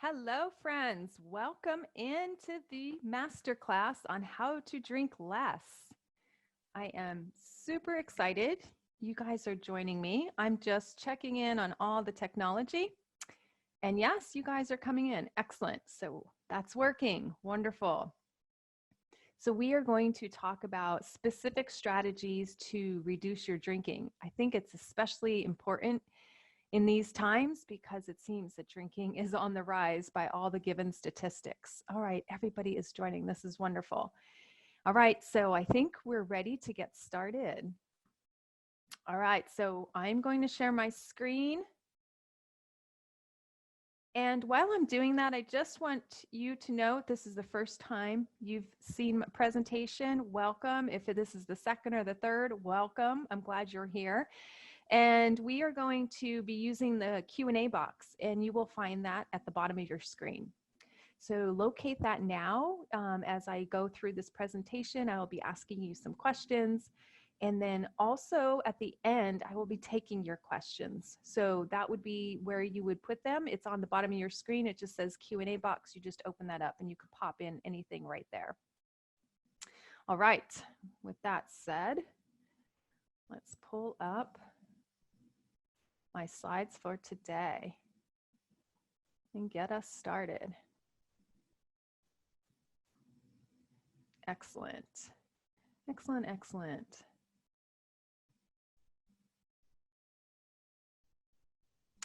Hello, friends. Welcome into the Masterclass on how to drink less. I am super excited. You guys are joining me. I'm just checking in on all the technology. And yes, you guys are coming in. Excellent. So that's working. Wonderful. So we are going to talk about specific strategies to reduce your drinking. I think it's especially important in these times because it seems that drinking is on the rise by all the given statistics. All right, everybody is joining. This is wonderful. All right, so I think we're ready to get started. All right, so I'm going to share my screen. And while I'm doing that, I just want you to know this is the first time you've seen my presentation. Welcome. If this is the second or the third, welcome. I'm glad you're here. And we are going to be using the Q&A box, and you will find that at the bottom of your screen. So locate that now. As I go through this presentation, I will be asking you some questions. And then also at the end, I will be taking your questions. So that would be where you would put them. It's on the bottom of your screen. It just says Q&A box. You just open that up and you can pop in anything right there. All right, with that said, let's pull up my slides for today and get us started. Excellent. Excellent, excellent.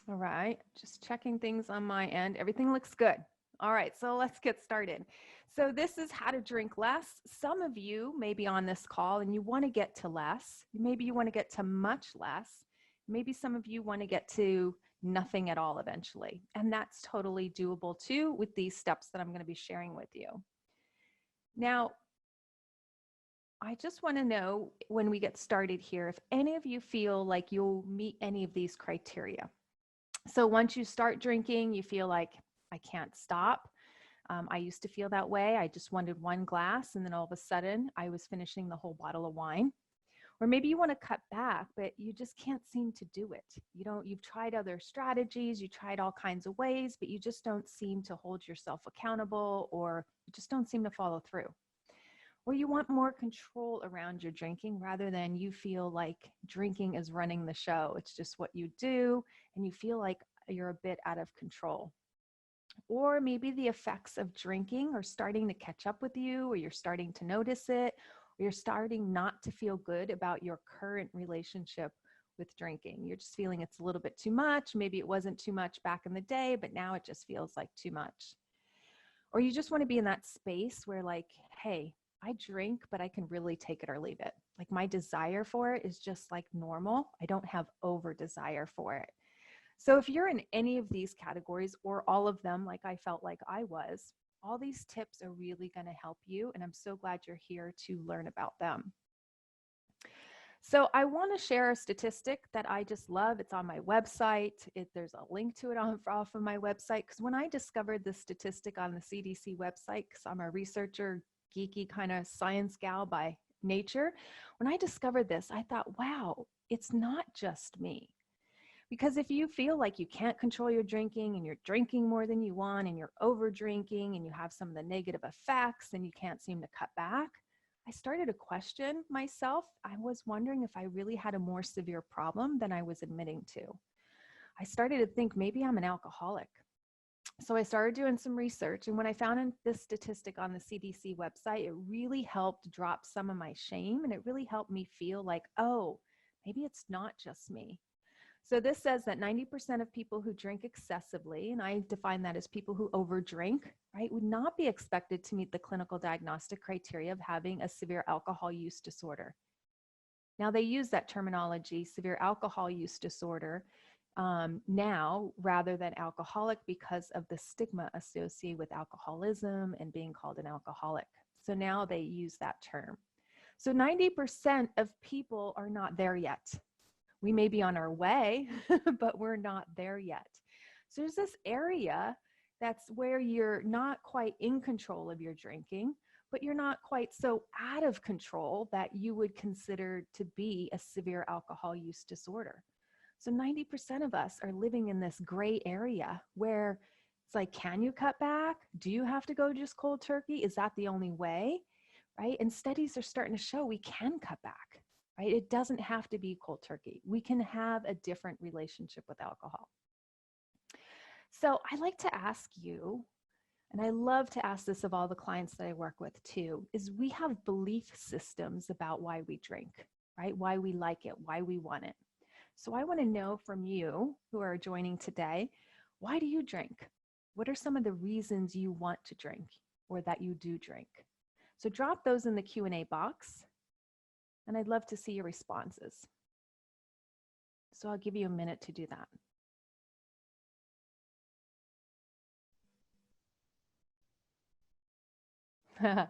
All right, just checking things on my end. Everything looks good. All right, so let's get started. So this is how to drink less. Some of you may be on this call and you want to get to less. Maybe you want to get to much less. Maybe some of you want to get to nothing at all eventually. And that's totally doable too with these steps that I'm going to be sharing with you. Now, I just want to know when we get started here, if any of you feel like you'll meet any of these criteria. So once you start drinking, you feel like, I can't stop. I used to feel that way. I just wanted one glass, and then all of a sudden, I was finishing the whole bottle of wine. Or maybe you want to cut back, but you just can't seem to do it. You've tried other strategies, you tried all kinds of ways, but you just don't seem to hold yourself accountable, or you just don't seem to follow through. Or you want more control around your drinking rather than you feel like drinking is running the show. It's just what you do, and you feel like you're a bit out of control. Or maybe the effects of drinking are starting to catch up with you, or you're starting to notice it, or you're starting not to feel good about your current relationship with drinking. You're just feeling it's a little bit too much. Maybe it wasn't too much back in the day, but now it just feels like too much. Or you just want to be in that space where like, hey, I drink, but I can really take it or leave it. Like my desire for it is just like normal. I don't have over desire for it. So if you're in any of these categories or all of them, like I felt like I was, all these tips are really going to help you. And I'm so glad you're here to learn about them. So I want to share a statistic that I just love. It's on my website. There's a link to it off of my website. Because when I discovered this statistic on the CDC website, because I'm a researcher, geeky kind of science gal by nature, when I discovered this, I thought, wow, it's not just me. Because if you feel like you can't control your drinking and you're drinking more than you want and you're over drinking and you have some of the negative effects and you can't seem to cut back, I started to question myself. I was wondering if I really had a more severe problem than I was admitting to. I started to think maybe I'm an alcoholic. So I started doing some research, and when I found this statistic on the CDC website, it really helped drop some of my shame, and it really helped me feel like, oh, maybe it's not just me. So this says that 90% of people who drink excessively, and I define that as people who overdrink, right, would not be expected to meet the clinical diagnostic criteria of having a severe alcohol use disorder. Now they use that terminology, severe alcohol use disorder, now rather than alcoholic because of the stigma associated with alcoholism and being called an alcoholic. So now they use that term. So 90% of people are not there yet. We may be on our way, but we're not there yet. So there's this area that's where you're not quite in control of your drinking, but you're not quite so out of control that you would consider to be a severe alcohol use disorder. So 90% of us are living in this gray area where It's like, can you cut back? Do you have to go just cold turkey? Is that the only way? Right? And studies are starting to show we can cut back, right? It doesn't have to be cold turkey. We can have a different relationship with alcohol. So I like to ask you, and I love to ask this of all the clients that I work with too, is we have belief systems about why we drink, right? Why we like it, why we want it. So I want to know from you who are joining today, why do you drink? What are some of the reasons you want to drink or that you do drink? So drop those in the Q&A box, and I'd love to see your responses. So I'll give you a minute to do that.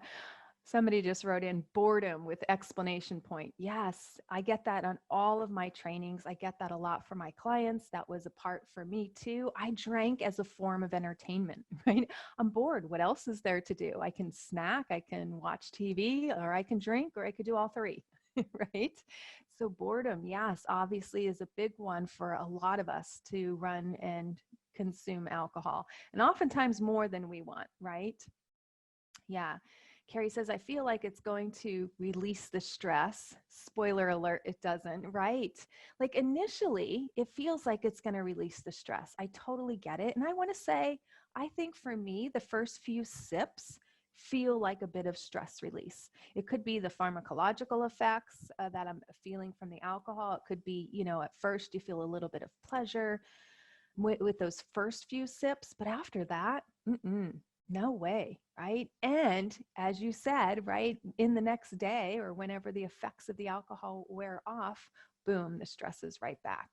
Somebody just wrote in boredom with explanation point. Yes, I get that on all of my trainings. I get that a lot from my clients. That was a part for me too. I drank as a form of entertainment, right? I'm bored. What else is there to do? I can snack, I can watch TV, or I can drink, or I could do all three, right? So boredom, yes, obviously is a big one for a lot of us to run and consume alcohol, and oftentimes more than we want, right? Yeah. Carrie says, I feel like it's going to release the stress. Spoiler alert, it doesn't, right? Like initially, it feels like it's going to release the stress. I totally get it. And I want to say, I think for me, the first few sips feel like a bit of stress release. It could be the pharmacological effects that I'm feeling from the alcohol. It could be, at first you feel a little bit of pleasure with those first few sips, but after that, no way, right? And as you said, right, in the next day or whenever the effects of the alcohol wear off, boom, the stress is right back.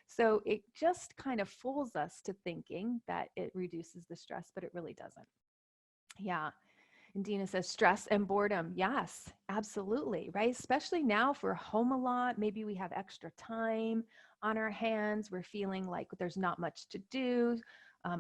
So it just kind of fools us to thinking that it reduces the stress, but it really doesn't. Yeah. And Dina says stress and boredom. Yes, absolutely. Right. Especially now if we're home a lot, maybe we have extra time on our hands. We're feeling like there's not much to do.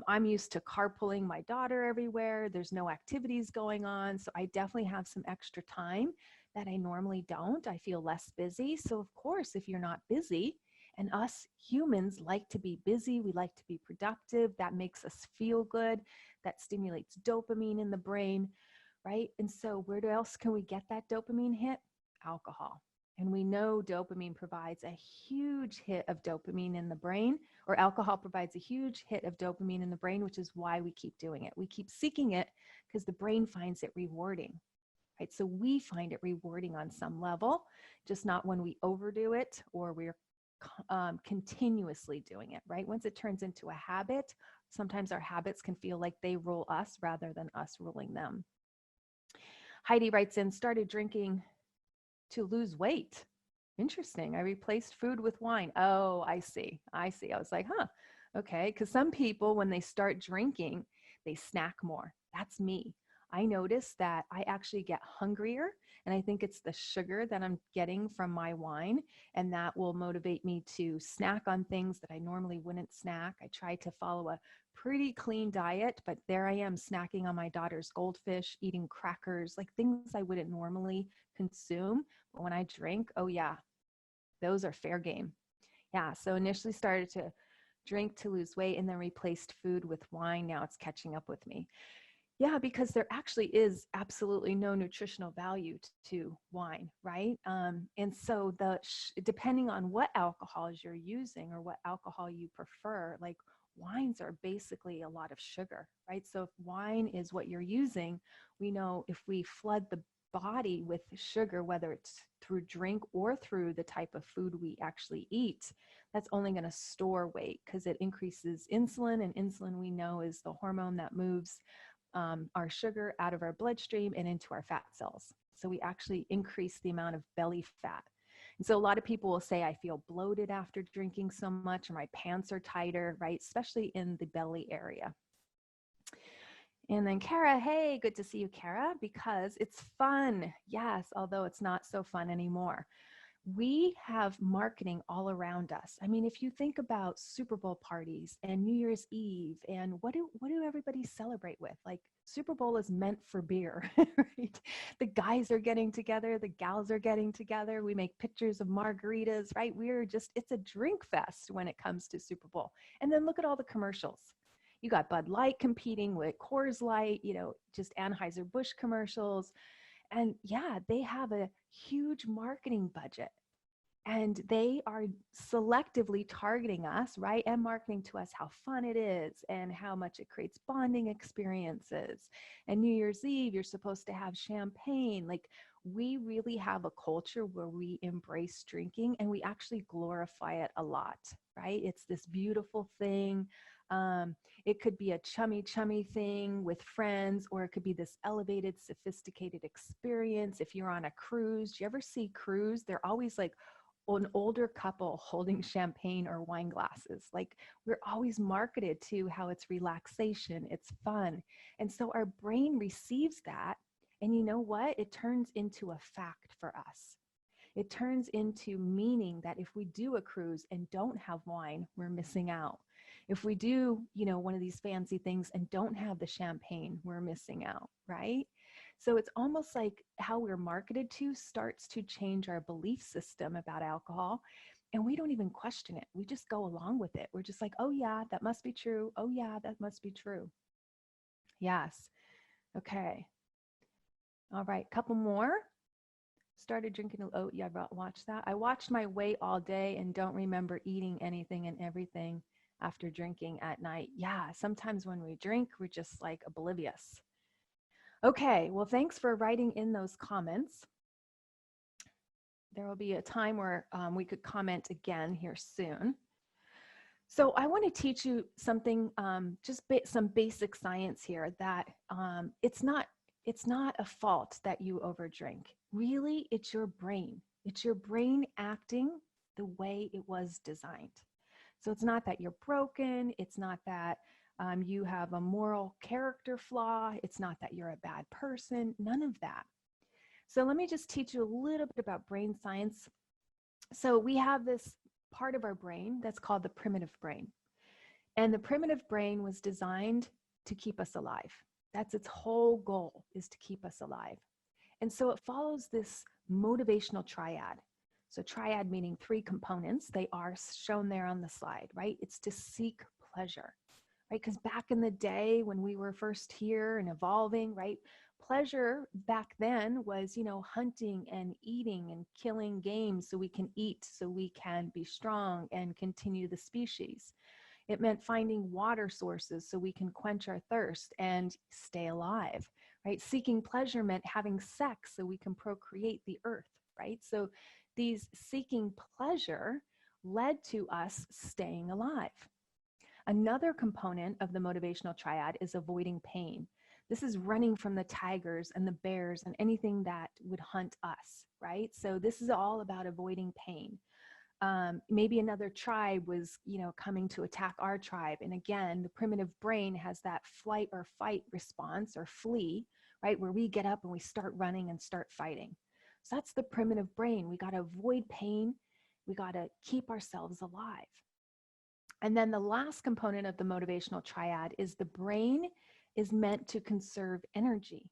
I'm used to carpooling my daughter everywhere. There's no activities going on. So I definitely have some extra time that I normally don't. I feel less busy. So of course, if you're not busy, and us humans like to be busy, we like to be productive. That makes us feel good. That stimulates dopamine in the brain, right? And so where else can we get that dopamine hit? Alcohol. And we know dopamine provides a huge hit of dopamine in the brain, or alcohol provides a huge hit of dopamine in the brain, which is why we keep doing it. We keep seeking it because the brain finds it rewarding, right? So we find it rewarding on some level, just not when we overdo it or we're continuously doing it, right? Once it turns into a habit, sometimes our habits can feel like they rule us rather than us ruling them. Heidi writes in, started drinking to lose weight. Interesting. I replaced food with wine. Oh, I see. I was like, okay. Because some people, when they start drinking, they snack more. That's me. I notice that I actually get hungrier, and I think it's the sugar that I'm getting from my wine, and that will motivate me to snack on things that I normally wouldn't snack. I try to follow a pretty clean diet, but there I am snacking on my daughter's goldfish, eating crackers, like things I wouldn't normally consume. But when I drink, oh yeah, those are fair game. Yeah, so initially started to drink to lose weight and then replaced food with wine. Now it's catching up with me. Yeah, because there actually is absolutely no nutritional value to wine, right? And so depending on what alcohols you're using or what alcohol you prefer, like wines are basically a lot of sugar, right? So if wine is what you're using, we know if we flood the body with sugar, whether it's through drink or through the type of food we actually eat, that's only going to store weight because it increases insulin, and insulin we know is the hormone that moves our sugar out of our bloodstream and into our fat cells. So we actually increase the amount of belly fat. And so a lot of people will say, I feel bloated after drinking so much, or my pants are tighter, right? Especially in the belly area. And then Kara, hey, good to see you, Kara, because it's fun. Yes, although it's not so fun anymore. We have marketing all around us. I mean, if you think about Super Bowl parties and New Year's Eve, and what do everybody celebrate with? Like Super Bowl is meant for beer, right? The guys are getting together, the gals are getting together. We make pictures of margaritas, right? It's a drink fest when it comes to Super Bowl. And then look at all the commercials. You got Bud Light competing with Coors Light, just Anheuser-Busch commercials. And yeah, they have a huge marketing budget. And they are selectively targeting us, right? And marketing to us how fun it is and how much it creates bonding experiences. And New Year's Eve, you're supposed to have champagne. Like, we really have a culture where we embrace drinking and we actually glorify it a lot, right? It's this beautiful thing. It could be a chummy thing with friends, or it could be this elevated, sophisticated experience. If you're on a cruise, do you ever see cruise? They're always like an older couple holding champagne or wine glasses. Like, we're always marketed to how it's relaxation, it's fun. And so our brain receives that. And you know what? It turns into a fact for us. It turns into meaning that if we do a cruise and don't have wine, we're missing out. If we do, one of these fancy things and don't have the champagne, we're missing out, right? So it's almost like how we're marketed to starts to change our belief system about alcohol. And we don't even question it. We just go along with it. We're just like, oh yeah, that must be true. Oh yeah, that must be true. Yes. Okay. All right. Couple more. Started drinking. Oh yeah, I watched that. I watched my weight all day and don't remember eating anything and everything after drinking at night. Yeah. Sometimes when we drink, we're just like oblivious. Okay, well, thanks for writing in those comments. There will be a time where we could comment again here soon. So I want to teach you something, some basic science here, that it's not a fault that you overdrink. Really, it's your brain. It's your brain acting the way it was designed. So it's not that you're broken. It's not that you have a moral character flaw. It's not that you're a bad person. None of that. So let me just teach you a little bit about brain science. So we have this part of our brain that's called the primitive brain. And the primitive brain was designed to keep us alive. That's its whole goal, is to keep us alive. And so it follows this motivational triad. So triad meaning 3 components. They are shown there on the slide, right? It's to seek pleasure, right? Because back in the day when we were first here and evolving, right? Pleasure back then was, hunting and eating and killing game so we can eat, so we can be strong and continue the species. It meant finding water sources so we can quench our thirst and stay alive, right? Seeking pleasure meant having sex so we can procreate the earth, right? So these seeking pleasure led to us staying alive. Another component of the motivational triad is avoiding pain. This is running from the tigers and the bears and anything that would hunt us, right? So this is all about avoiding pain. Maybe another tribe was, coming to attack our tribe. And again, the primitive brain has that flight or fight response, or flee, right? Where we get up and we start running and start fighting. So that's the primitive brain. We got to avoid pain. We got to keep ourselves alive. And then the last component of the motivational triad is the brain is meant to conserve energy.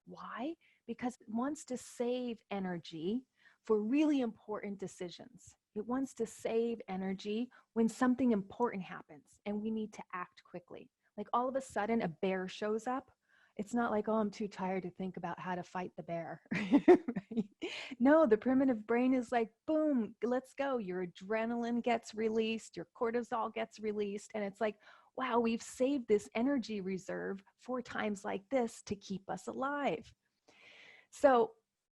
Why? Because it wants to save energy for really important decisions. It wants to save energy when something important happens and we need to act quickly. Like all of a sudden a bear shows up. It's not like, oh, I'm too tired to think about how to fight the bear. Right? No, the primitive brain is like, boom, let's go. Your adrenaline gets released, your cortisol gets released. And it's like, wow, we've saved this energy reserve for times like this to keep us alive. So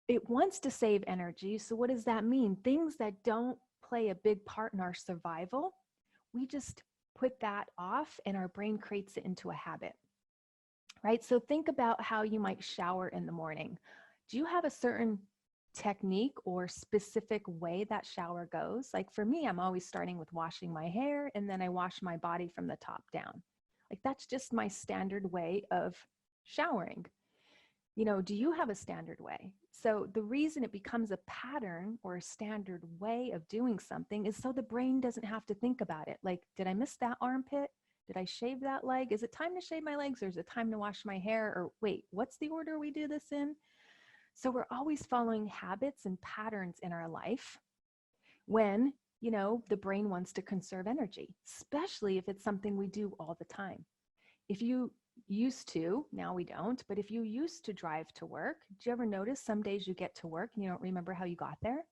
it wants to save energy. So what does that mean? Things that don't play a big part in our survival, we just put that off and our brain creates it into a habit, right? So think about how you might shower in the morning. Do you have a certain technique or specific way that shower goes? Like for me, I'm always starting with washing my hair and then I wash my body from the top down. Like that's just my standard way of showering. Do you have a standard way? So the reason it becomes a pattern or a standard way of doing something is so the brain doesn't have to think about it. Like, did I miss that armpit? Did I shave that leg? Is it time to shave my legs or is it time to wash my hair? Or wait, what's the order we do this in? So we're always following habits and patterns in our life when, the brain wants to conserve energy, especially if it's something we do all the time. If you used to, now we don't, but if you used to drive to work, do you ever notice some days you get to work and you don't remember how you got there?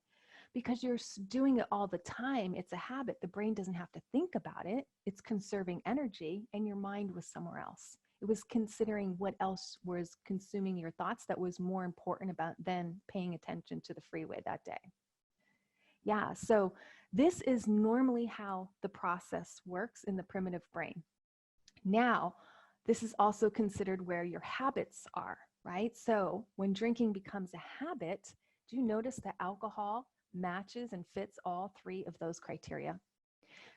Because you're doing it all the time. It's a habit. The brain doesn't have to think about it. It's conserving energy, and your mind was somewhere else. It was considering what else was consuming your thoughts that was more important about than paying attention to the freeway that day. Yeah, so this is normally how the process works in the primitive brain. Now, this is also considered where your habits are, right? So when drinking becomes a habit, do you notice that alcohol matches and fits all three of those criteria?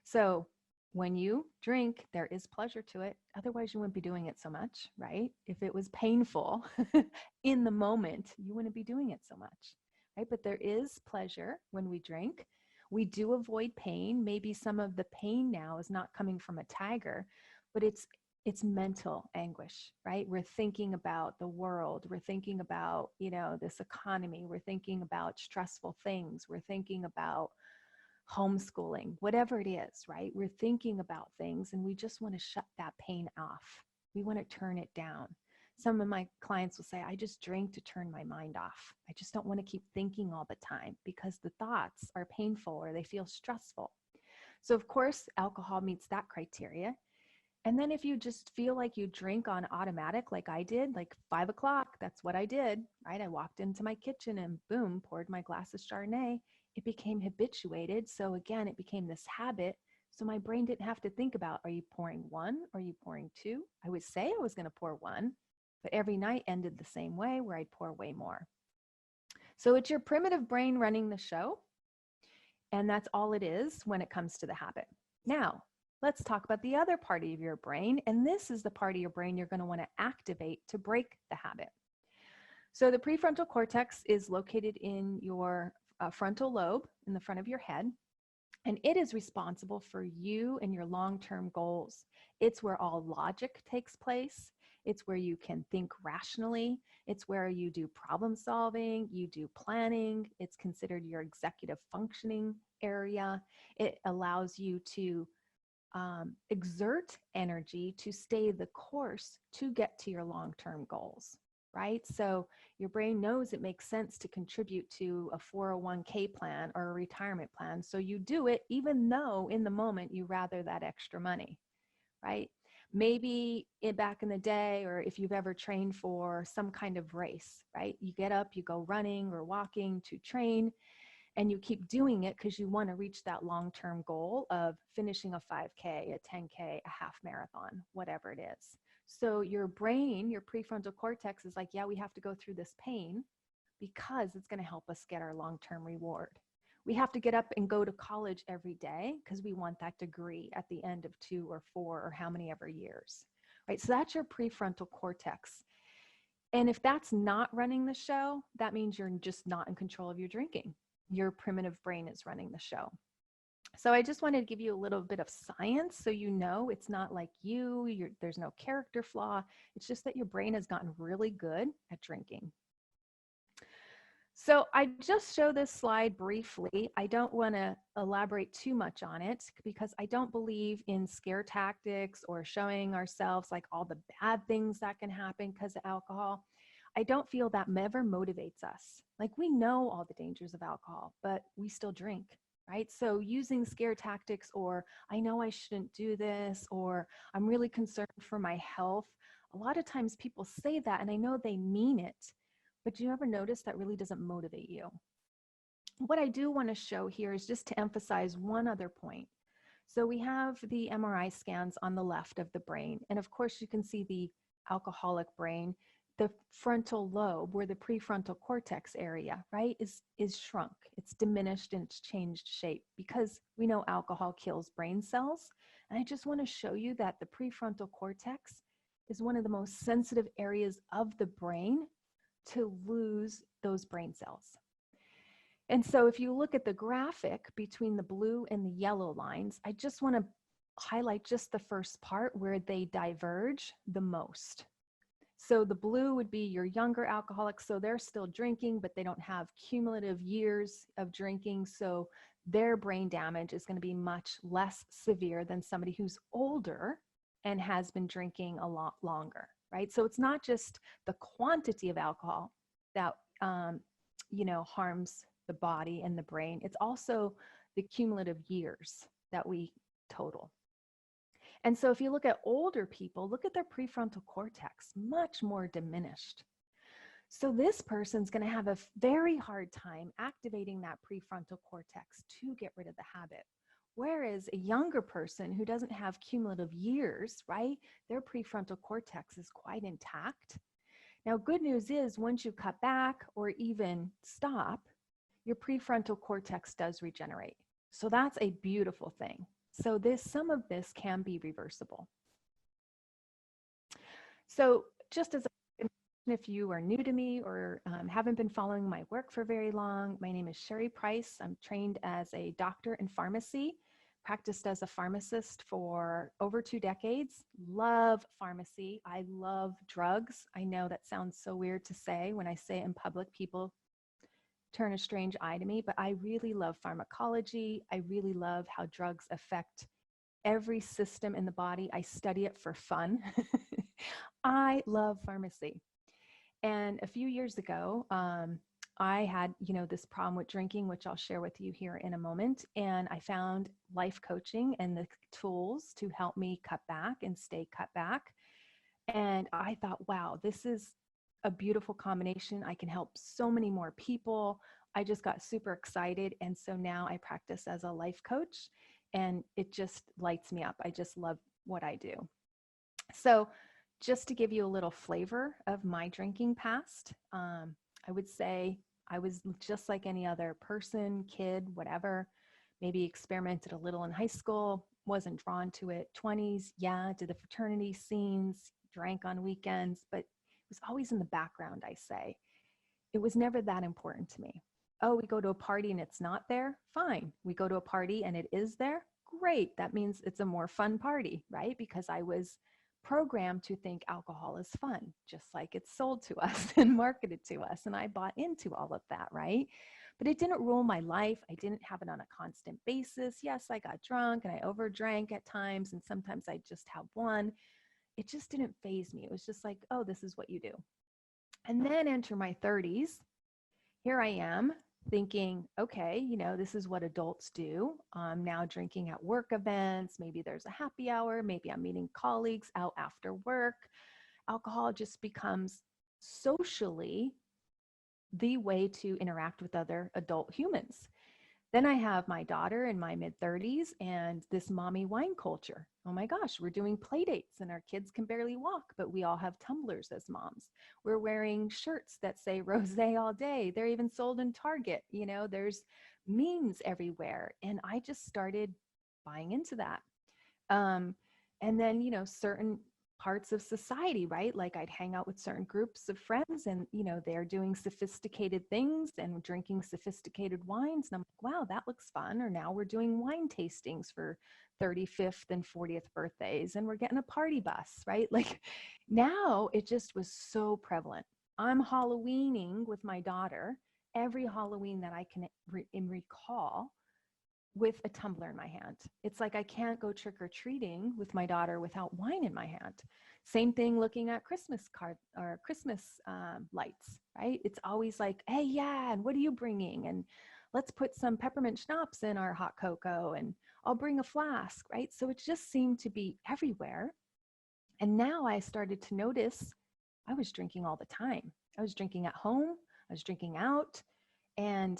So when you drink, there is pleasure to it. Otherwise, you wouldn't be doing it so much, right? If it was painful in the moment, you wouldn't be doing it so much, right? But there is pleasure when we drink. We do avoid pain. Maybe some of the pain now is not coming from a tiger, but it's mental anguish, right? We're thinking about the world. We're thinking about, this economy. We're thinking about stressful things. We're thinking about homeschooling, whatever it is, right? We're thinking about things and we just want to shut that pain off. We want to turn it down. Some of my clients will say, I just drink to turn my mind off. I just don't want to keep thinking all the time because the thoughts are painful or they feel stressful. So of course, alcohol meets that criteria. And then if you just feel like you drink on automatic, like I did, like 5 o'clock, that's what I did, right? I walked into my kitchen and boom, poured my glass of Chardonnay. It became habituated. So again, it became this habit. So my brain didn't have to think about, are you pouring one? Are you pouring two? I would say I was going to pour one, but every night ended the same way where I'd pour way more. So it's your primitive brain running the show. And that's all it is when it comes to the habit. Now, let's talk about the other part of your brain. And this is the part of your brain you're going to want to activate to break the habit. So the prefrontal cortex is located in your frontal lobe in the front of your head. And it is responsible for you and your long-term goals. It's where all logic takes place. It's where you can think rationally. It's where you do problem solving, you do planning. It's considered your executive functioning area. It allows you to exert energy to stay the course to get to your long-term goals, right? So your brain knows it makes sense to contribute to a 401k plan or a retirement plan. So you do it even though in the moment you rather that extra money, right? Maybe back in the day, or if you've ever trained for some kind of race, right? You get up, you go running or walking to train, and you keep doing it because you want to reach that long-term goal of finishing a 5K, a 10K, a half marathon, whatever it is. So your brain, your prefrontal cortex is like, yeah, we have to go through this pain because it's going to help us get our long-term reward. We have to get up and go to college every day because we want that degree at the end of 2 or 4 or how many ever years, right? So that's your prefrontal cortex. And if that's not running the show, that means you're just not in control of your drinking. Your primitive brain is running the show. So I just wanted to give you a little bit of science so you know it's not like there's no character flaw. It's just that your brain has gotten really good at drinking. So I just show this slide briefly. I don't want to elaborate too much on it because I don't believe in scare tactics or showing ourselves like all the bad things that can happen because of alcohol. I don't feel that ever motivates us. Like we know all the dangers of alcohol, but we still drink, right? So using scare tactics or I know I shouldn't do this or I'm really concerned for my health. A lot of times people say that and I know they mean it, but do you ever notice that really doesn't motivate you? What I do want to show here is just to emphasize one other point. So we have the MRI scans on the left of the brain. And of course you can see the alcoholic brain. The frontal lobe, where the prefrontal cortex area, right, is shrunk. It's diminished and it's changed shape because we know alcohol kills brain cells. And I just want to show you that the prefrontal cortex is one of the most sensitive areas of the brain to lose those brain cells. And so if you look at the graphic between the blue and the yellow lines, I just want to highlight just the first part where they diverge the most. So the blue would be your younger alcoholics. So they're still drinking, but they don't have cumulative years of drinking. So their brain damage is going to be much less severe than somebody who's older and has been drinking a lot longer, right? So it's not just the quantity of alcohol that, harms the body and the brain. It's also the cumulative years that we total. And so if you look at older people, look at their prefrontal cortex, much more diminished. So this person's going to have a very hard time activating that prefrontal cortex to get rid of the habit. Whereas a younger person who doesn't have cumulative years, right, their prefrontal cortex is quite intact. Now, good news is once you cut back or even stop, your prefrontal cortex does regenerate. So that's a beautiful thing. So some of this can be reversible. So just as if you are new to me or haven't been following my work for very long, my name is Sherry Price. I'm trained as a doctor in pharmacy, practiced as a pharmacist for over 2 decades, love pharmacy. I love drugs. I know that sounds so weird to say. When I say it in public, people turn a strange eye to me, but I really love pharmacology. I really love how drugs affect every system in the body. I study it for fun. I love pharmacy. And a few years ago, I had, this problem with drinking, which I'll share with you here in a moment. And I found life coaching and the tools to help me cut back and stay cut back. And I thought, wow, this is a beautiful combination. I can help so many more people. I just got super excited. And so now I practice as a life coach and it just lights me up. I just love what I do. So just to give you a little flavor of my drinking past, I would say I was just like any other person, kid, whatever, maybe experimented a little in high school, wasn't drawn to it. 20s, yeah, did the fraternity scenes, drank on weekends, but it was always in the background, I say. It was never that important to me. Oh, we go to a party and it's not there? Fine. We go to a party and it is there? Great. That means it's a more fun party, right? Because I was programmed to think alcohol is fun, just like it's sold to us and marketed to us. And I bought into all of that, right? But it didn't rule my life. I didn't have it on a constant basis. Yes, I got drunk and I overdrank at times, and sometimes I just have one. It just didn't faze me. It was just like, oh, this is what you do. And then enter my 30s. Here I am thinking, okay, this is what adults do. I'm now drinking at work events. Maybe there's a happy hour. Maybe I'm meeting colleagues out after work. Alcohol just becomes socially the way to interact with other adult humans. Then I have my daughter in my mid-30s and this mommy wine culture. Oh my gosh, we're doing play dates and our kids can barely walk, but we all have tumblers as moms. We're wearing shirts that say rosé all day. They're even sold in Target. There's memes everywhere. And I just started buying into that. And then, certain parts of society, right? Like I'd hang out with certain groups of friends and, they're doing sophisticated things and drinking sophisticated wines. And I'm like, wow, that looks fun. Or now we're doing wine tastings for 35th and 40th birthdays and we're getting a party bus, right? Like now it just was so prevalent. I'm Halloweening with my daughter every Halloween that I can recall with a tumbler in my hand. It's like I can't go trick-or-treating with my daughter without wine in my hand. Same thing looking at Christmas card or Christmas lights, right? It's always like, hey, yeah, and what are you bringing? And let's put some peppermint schnapps in our hot cocoa and I'll bring a flask, right? So it just seemed to be everywhere. And now I started to notice I was drinking all the time. I was drinking at home, I was drinking out, and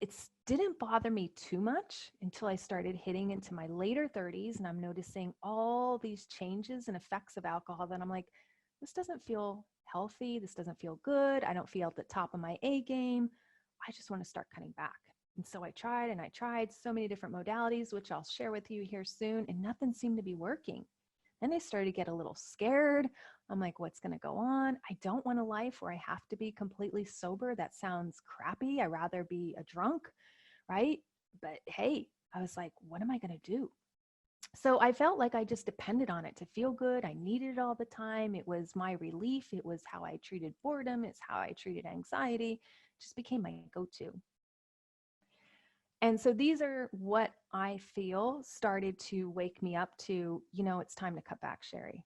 it didn't bother me too much until I started hitting into my later 30s and I'm noticing all these changes and effects of alcohol that I'm like, this doesn't feel healthy. This doesn't feel good. I don't feel at the top of my A game. I just want to start cutting back. And so I tried and I tried so many different modalities, which I'll share with you here soon, and nothing seemed to be working. Then I started to get a little scared. I'm like, what's going to go on? I don't want a life where I have to be completely sober. That sounds crappy. I'd rather be a drunk, right? But hey, I was like, what am I going to do? So I felt like I just depended on it to feel good. I needed it all the time. It was my relief. It was how I treated boredom. It's how I treated anxiety. It just became my go-to. And so these are what I feel started to wake me up to, it's time to cut back, Sherry.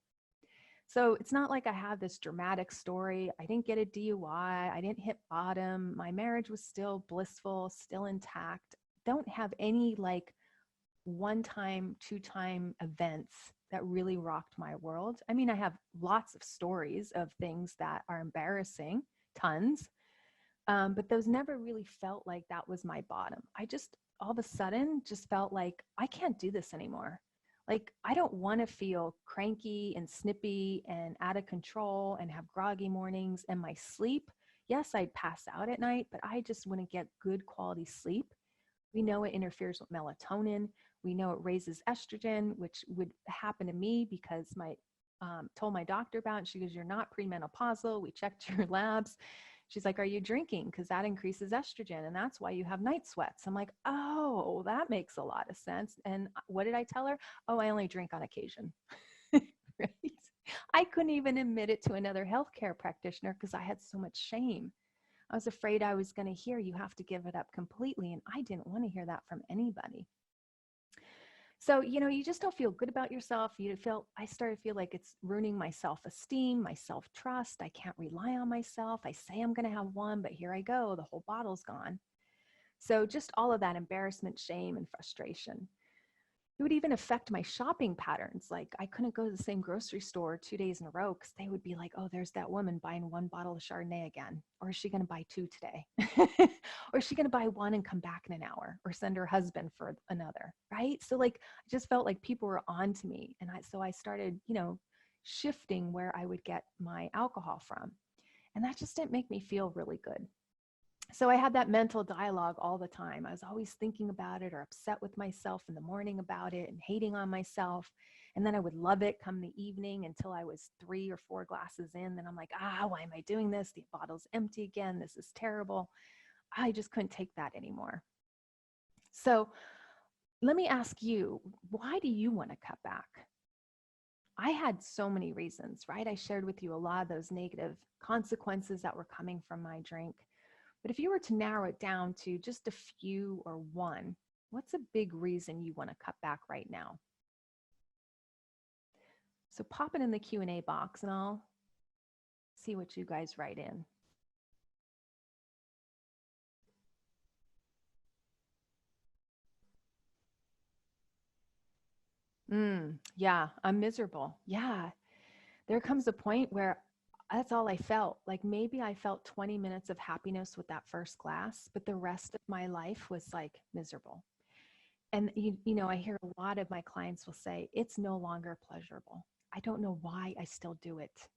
So it's not like I have this dramatic story. I didn't get a DUI. I didn't hit bottom. My marriage was still blissful, still intact. Don't have any like one-time, two-time events that really rocked my world. I mean, I have lots of stories of things that are embarrassing, tons, but those never really felt like that was my bottom. I just all of a sudden just felt like I can't do this anymore. Like, I don't want to feel cranky and snippy and out of control and have groggy mornings, and my sleep. Yes, I'd pass out at night, but I just want to get good quality sleep. We know it interferes with melatonin. We know it raises estrogen, which would happen to me because my told my doctor about it. She goes, "You're not premenopausal. We checked your labs." She's like, "Are you drinking? Because that increases estrogen, and that's why you have night sweats." I'm like, "Oh, that makes a lot of sense." And what did I tell her? "Oh, I only drink on occasion." Right? I couldn't even admit it to another healthcare practitioner because I had so much shame. I was afraid I was going to hear, "You have to give it up completely." And I didn't want to hear that from anybody. So, you just don't feel good about yourself. I started to feel like it's ruining my self-esteem, my self-trust. I can't rely on myself. I say I'm going to have one, but here I go. The whole bottle's gone. So just all of that embarrassment, shame, and frustration. It would even affect my shopping patterns. Like, I couldn't go to the same grocery store 2 days in a row because they would be like, "Oh, there's that woman buying one bottle of Chardonnay again. Or is she going to buy two today?" Or is she going to buy one and come back in an hour or send her husband for another? Right. So like, I just felt like people were on to me. And so I started, shifting where I would get my alcohol from. And that just didn't make me feel really good. So I had that mental dialogue all the time. I was always thinking about it or upset with myself in the morning about it and hating on myself. And then I would love it come the evening until I was 3 or 4 glasses in. Then I'm like, why am I doing this? The bottle's empty again. This is terrible. I just couldn't take that anymore. So let me ask you, why do you want to cut back? I had so many reasons, right? I shared with you a lot of those negative consequences that were coming from my drink. But if you were to narrow it down to just a few or one, what's a big reason you want to cut back right now? So pop it in the Q&A box and I'll see what you guys write in. Yeah, I'm miserable. Yeah. There comes a point where that's all I felt. Like, maybe I felt 20 minutes of happiness with that first glass, but the rest of my life was like miserable. And I hear a lot of my clients will say, "It's no longer pleasurable." I don't know why I still do it.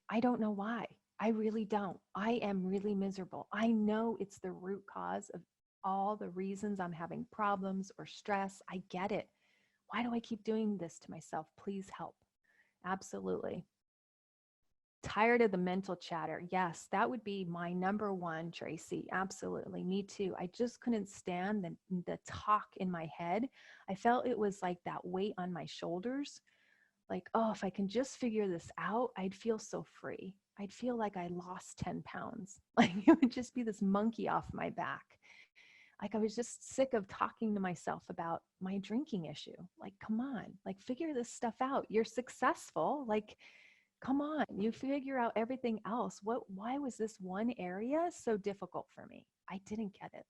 I don't know why. I really don't. I am really miserable. I know it's the root cause of all the reasons I'm having problems or stress. I get it. Why do I keep doing this to myself? Please help. Absolutely. Tired of the mental chatter. Yes, that would be my number one, Tracy. Absolutely. Me too. I just couldn't stand the talk in my head. I felt it was like that weight on my shoulders. Like, oh, if I can just figure this out, I'd feel so free. I'd feel like I lost 10 pounds. Like, it would just be this monkey off my back. Like, I was just sick of talking to myself about my drinking issue. Like, come on, like, figure this stuff out. You're successful. Like, come on, you figure out everything else. Why was this one area so difficult for me? I didn't get it.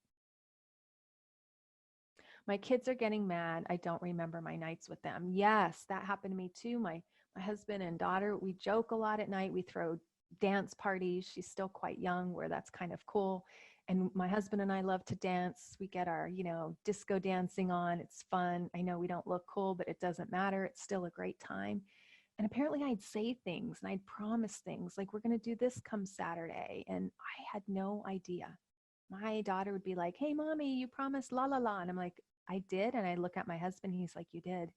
My kids are getting mad. I don't remember my nights with them. Yes, that happened to me too. My husband and daughter, we joke a lot at night. We throw dance parties. She's still quite young, where that's kind of cool. And my husband and I love to dance. We get our, disco dancing on. It's fun. I know we don't look cool, but it doesn't matter. It's still a great time. And apparently I'd say things and I'd promise things like, "We're going to do this come Saturday." And I had no idea. My daughter would be like, "Hey, mommy, you promised la la la." And I'm like, "I did." And I look at my husband. He's like, "You did."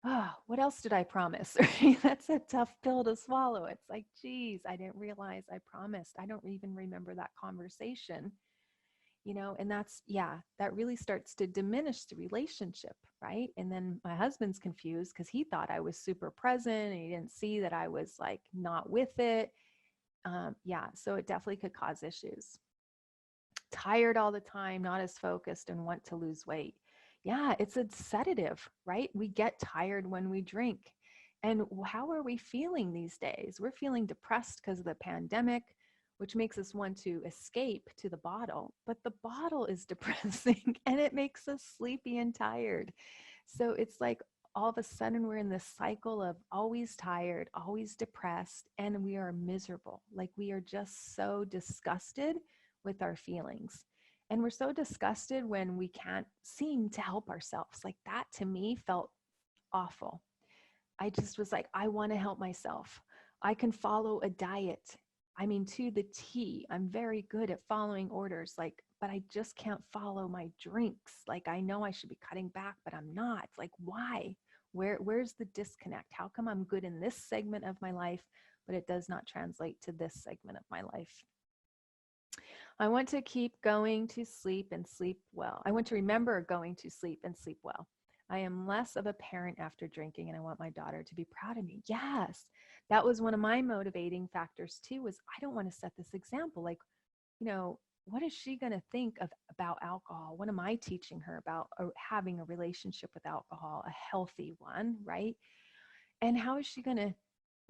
Oh, what else did I promise? That's a tough pill to swallow. It's like, geez, I didn't realize I promised. I don't even remember that conversation. And that really starts to diminish the relationship, right? And then my husband's confused because he thought I was super present and he didn't see that I was like not with it. So it definitely could cause issues. tired all the time, not as focused, and want to lose weight. Yeah, it's a sedative, right? We get tired when we drink. And how are we feeling these days? We're feeling depressed because of the pandemic, which makes us want to escape to the bottle. But the bottle is depressing and it makes us sleepy and tired. So it's like all of a sudden we're in this cycle of always tired, always depressed, and we are miserable. Like we are just so disgusted with our feelings. And we're so disgusted when we can't seem to help ourselves. Like that to me felt awful. I just was like, I want to help myself. I can follow a diet. I mean, to the T. I'm very good at following orders, like, but I just can't follow my drinks. Like, I know I should be cutting back, but I'm not. Like, why? Where's the disconnect? How come I'm good in this segment of my life, but it does not translate to this segment of my life? I want to keep going to sleep and sleep well. I want to remember going to sleep and sleep well. I am less of a parent after drinking, and I want my daughter to be proud of me. Yes, that was one of my motivating factors too, was I don't want to set this example. Like, what is she going to think about alcohol? What am I teaching her about having a relationship with alcohol, a healthy one, right? And how is she going to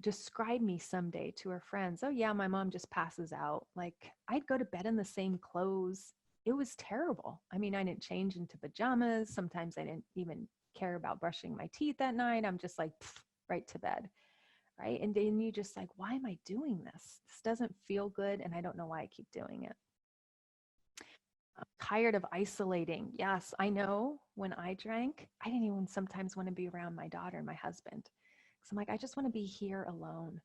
describe me someday to her friends? Oh yeah, my mom just passes out. Like I'd go to bed in the same clothes. It was terrible. I mean, I didn't change into pajamas. Sometimes I didn't even care about brushing my teeth at night. I'm just like right to bed, right? And then you just like, why am I doing this? This doesn't feel good, and I don't know why I keep doing it. I'm tired of isolating. Yes, I know when I drank, I didn't even sometimes want to be around my daughter and my husband. So I'm like, I just want to be here alone.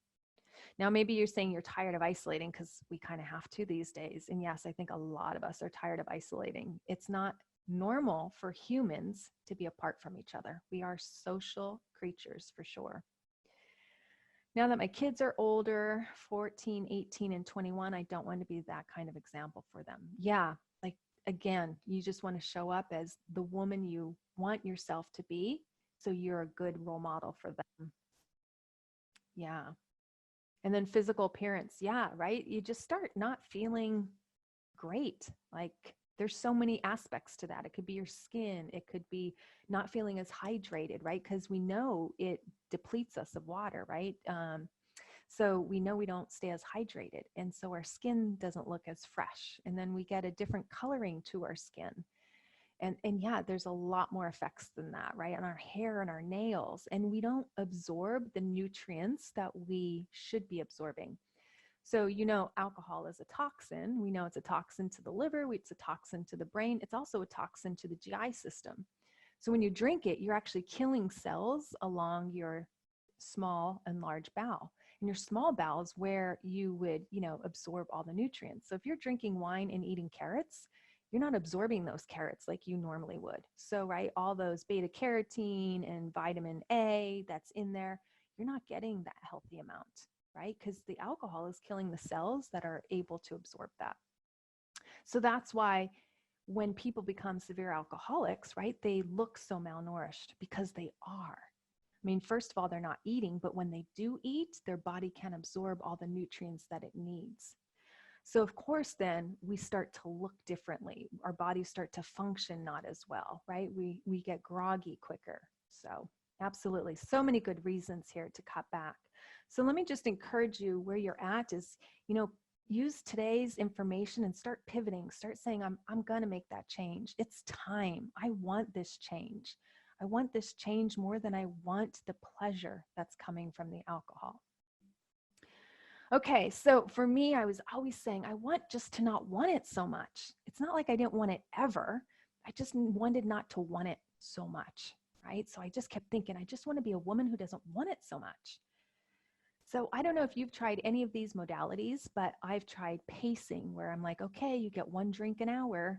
Now, maybe you're saying you're tired of isolating because we kind of have to these days. And yes, I think a lot of us are tired of isolating. It's not normal for humans to be apart from each other. We are social creatures for sure. Now that my kids are older, 14, 18, and 21, I don't want to be that kind of example for them. Yeah, like again, you just want to show up as the woman you want yourself to be. So you're a good role model for them. Yeah. And then physical appearance. Yeah, right. You just start not feeling great. Like there's so many aspects to that. It could be your skin. It could be not feeling as hydrated, right? Because we know it depletes us of water, right? So we know we don't stay as hydrated. And so our skin doesn't look as fresh. And then we get a different coloring to our skin. And yeah, there's a lot more effects than that, right? On our hair and our nails. And we don't absorb the nutrients that we should be absorbing. So, alcohol is a toxin. We know it's a toxin to the liver, it's a toxin to the brain. It's also a toxin to the GI system. So when you drink it, you're actually killing cells along your small and large bowel. And your small bowel is where you would, absorb all the nutrients. So if you're drinking wine and eating carrots, you're not absorbing those carrots like you normally would. So, right, all those beta carotene and vitamin A that's in there, you're not getting that healthy amount, right? Because the alcohol is killing the cells that are able to absorb that. So that's why when people become severe alcoholics, right, they look so malnourished because they are. I mean, first of all, they're not eating, but when they do eat, their body can absorb all the nutrients that it needs. So of course, then we start to look differently. Our bodies start to function not as well, right? We get groggy quicker. So absolutely. So many good reasons here to cut back. So let me just encourage you where you're at is, use today's information and start pivoting. Start saying, I'm going to make that change. It's time. I want this change. I want this change more than I want the pleasure that's coming from the alcohol. Okay, so for me, I was always saying, I want just to not want it so much. It's not like I didn't want it ever. I just wanted not to want it so much, right? So I just kept thinking, I just want to be a woman who doesn't want it so much. So I don't know if you've tried any of these modalities, but I've tried pacing where I'm like, okay, you get 1 drink an hour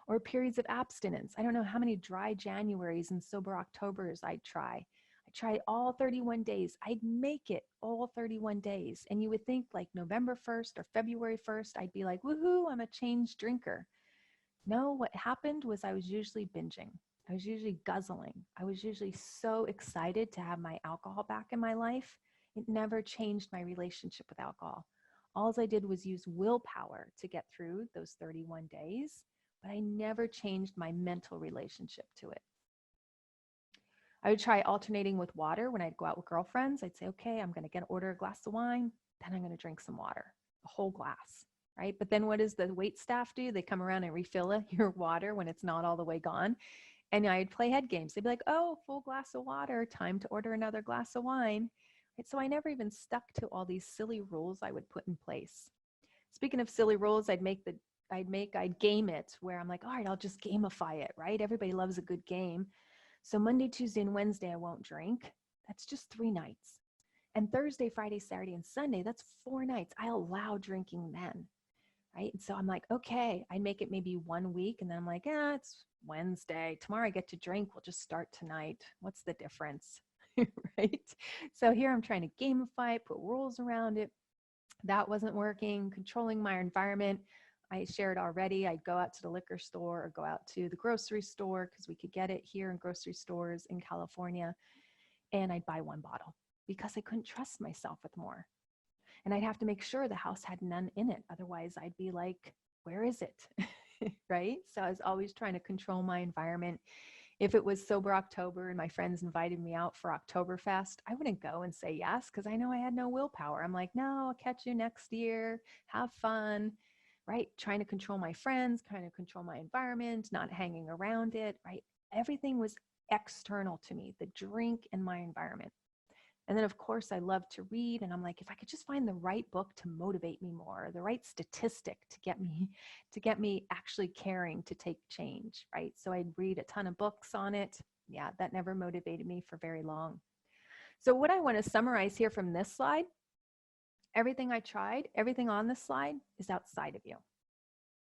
or periods of abstinence. I don't know how many dry Januaries and sober Octobers I'd try. I tried all 31 days. I'd make it all 31 days. And you would think like November 1st or February 1st, I'd be like, woohoo, I'm a changed drinker. No, what happened was I was usually binging. I was usually guzzling. I was usually so excited to have my alcohol back in my life. It never changed my relationship with alcohol. All I did was use willpower to get through those 31 days, but I never changed my mental relationship to it. I would try alternating with water when I'd go out with girlfriends. I'd say, okay, I'm going to order a glass of wine, then I'm going to drink some water, a whole glass, right? But then what does the wait staff do? They come around and refill your water when it's not all the way gone. And I'd play head games. They'd be like, oh, full glass of water, time to order another glass of wine. Right? So I never even stuck to all these silly rules I would put in place. Speaking of silly rules, I'd game it where I'm like, all right, I'll just gamify it, right? Everybody loves a good game. So Monday, Tuesday, and Wednesday, I won't drink. That's just 3 nights. And Thursday, Friday, Saturday, and Sunday, that's 4 nights. I allow drinking then, right? And so I'm like, okay, I make it maybe 1 week. And then I'm like, it's Wednesday. Tomorrow I get to drink. We'll just start tonight. What's the difference, right? So here I'm trying to gamify it, put rules around it. That wasn't working. Controlling my environment. I shared already, I'd go out to the liquor store or go out to the grocery store because we could get it here in grocery stores in California. And I'd buy 1 bottle because I couldn't trust myself with more. And I'd have to make sure the house had none in it. Otherwise, I'd be like, where is it? Right? So I was always trying to control my environment. If it was sober October and my friends invited me out for Oktoberfest, I wouldn't go and say yes because I know I had no willpower. I'm like, no, I'll catch you next year. Have fun. Right? Trying to control my friends, trying to control my environment, not hanging around it, right? Everything was external to me, the drink and my environment. And then of course I love to read, and I'm like, if I could just find the right book to motivate me more, the right statistic to get me actually caring to take change, right? So I'd read a ton of books on it. Yeah, that never motivated me for very long. So what I want to summarize here from this slide, everything I tried, everything on this slide is outside of you.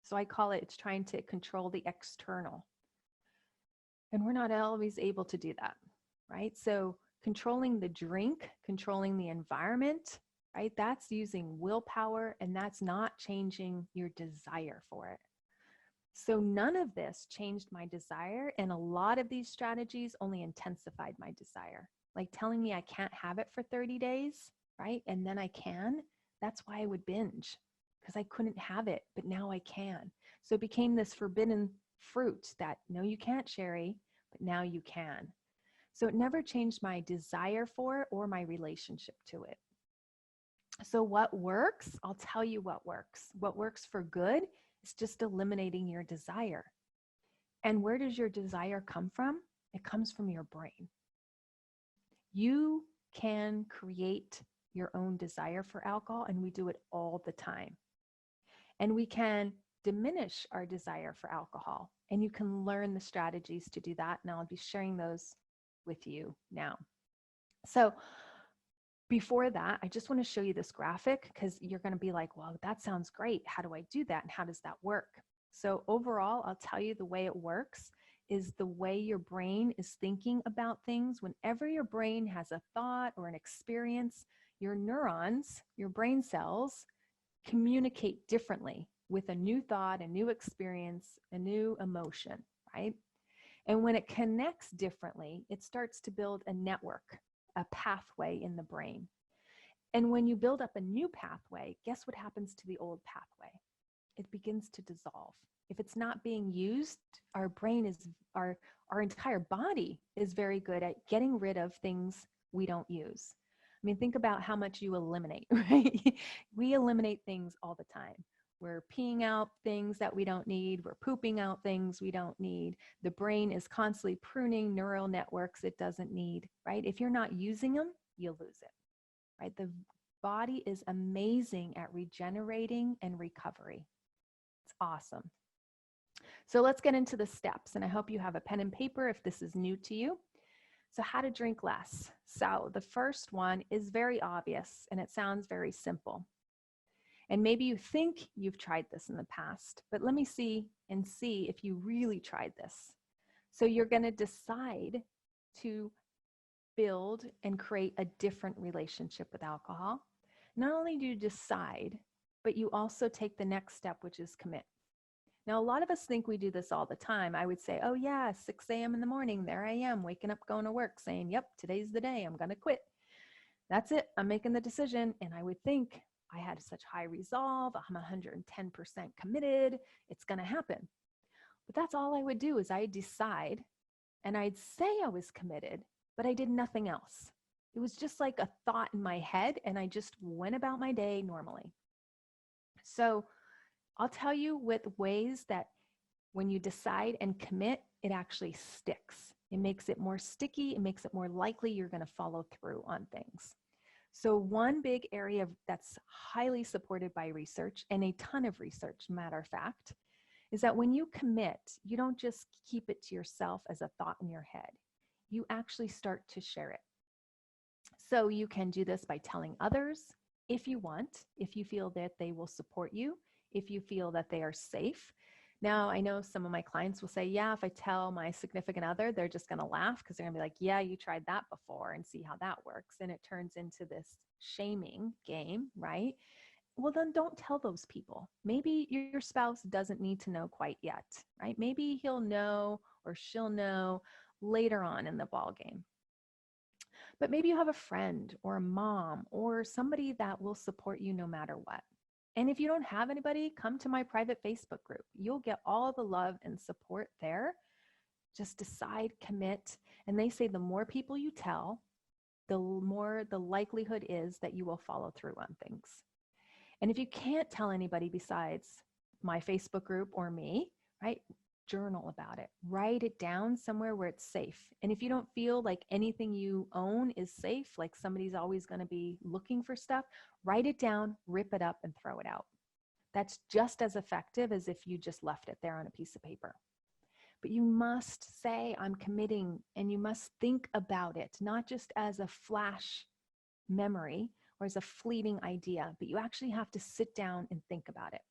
So I call it, it's trying to control the external. And we're not always able to do that, right? So controlling the drink, controlling the environment, right? That's using willpower, and that's not changing your desire for it. So none of this changed my desire. And a lot of these strategies only intensified my desire. Like telling me I can't have it for 30 days, right? And then I can. That's why I would binge, because I couldn't have it, but now I can. So it became this forbidden fruit that, no, you can't, Sherry, but now you can. So it never changed my desire for it or my relationship to it. So what works? I'll tell you what works. What works for good is just eliminating your desire. And where does your desire come from? It comes from your brain. You can create your own desire for alcohol, and we do it all the time. And we can diminish our desire for alcohol, and you can learn the strategies to do that. And I'll be sharing those with you now. So before that, I just want to show you this graphic because you're going to be like, well, that sounds great. How do I do that? And how does that work? So overall, I'll tell you the way it works is the way your brain is thinking about things. Whenever your brain has a thought or an experience, your neurons, your brain cells, communicate differently with a new thought, a new experience, a new emotion, right? And when it connects differently, it starts to build a network, a pathway in the brain. And when you build up a new pathway, guess what happens to the old pathway? It begins to dissolve. If it's not being used, our brain is, our entire body is very good at getting rid of things we don't use. I mean, think about how much you eliminate, right? We eliminate things all the time. We're peeing out things that we don't need. We're pooping out things we don't need. The brain is constantly pruning neural networks it doesn't need, right? If you're not using them, you'll lose it, right? The body is amazing at regenerating and recovery. It's awesome. So let's get into the steps, and I hope you have a pen and paper if this is new to you. So how to drink less. So the first one is very obvious, and it sounds very simple. And maybe you think you've tried this in the past, but let me see if you really tried this. So you're going to decide to build and create a different relationship with alcohol. Not only do you decide, but you also take the next step, which is commit. Now, a lot of us think we do this all the time. I would say, oh yeah, 6 a.m. in the morning, there I am, waking up, going to work, saying, yep, today's the day, I'm going to quit. That's it, I'm making the decision. And I would think I had such high resolve. I'm 110% committed. It's going to happen. But that's all I would do is I'd decide and I'd say I was committed, but I did nothing else. It was just like a thought in my head, and I just went about my day normally. So I'll tell you with ways that when you decide and commit, it actually sticks. It makes it more sticky. It makes it more likely you're going to follow through on things. So one big area that's highly supported by research, and a ton of research, matter of fact, is that when you commit, you don't just keep it to yourself as a thought in your head. You actually start to share it. So you can do this by telling others if you want, if you feel that they will support you, if you feel that they are safe. Now, I know some of my clients will say, yeah, if I tell my significant other, they're just going to laugh because they're going to be like, yeah, you tried that before and see how that works. And it turns into this shaming game, right? Well, then don't tell those people. Maybe your spouse doesn't need to know quite yet, right? Maybe he'll know or she'll know later on in the ball game. But maybe you have a friend or a mom or somebody that will support you no matter what. And if you don't have anybody, come to my private Facebook group. You'll get all the love and support there. Just decide, commit. And they say the more people you tell, the more the likelihood is that you will follow through on things. And if you can't tell anybody besides my Facebook group or me, right, journal about it. Write it down somewhere where it's safe. And if you don't feel like anything you own is safe, like somebody's always going to be looking for stuff, write it down, rip it up, and throw it out. That's just as effective as if you just left it there on a piece of paper. But you must say, I'm committing, and you must think about it, not just as a flash memory or as a fleeting idea, but you actually have to sit down and think about it.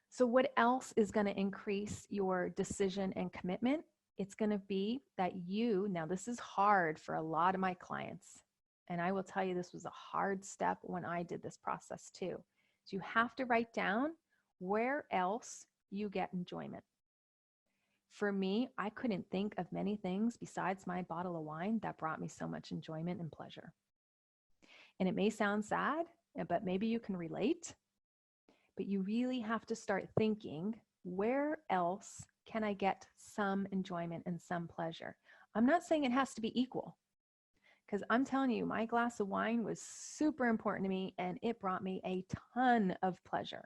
So what else is going to increase your decision and commitment? It's going to be that now this is hard for a lot of my clients. And I will tell you, this was a hard step when I did this process too. So you have to write down where else you get enjoyment. For me, I couldn't think of many things besides my bottle of wine that brought me so much enjoyment and pleasure. And it may sound sad, but maybe you can relate. But you really have to start thinking, where else can I get some enjoyment and some pleasure? I'm not saying it has to be equal, because I'm telling you, my glass of wine was super important to me and it brought me a ton of pleasure.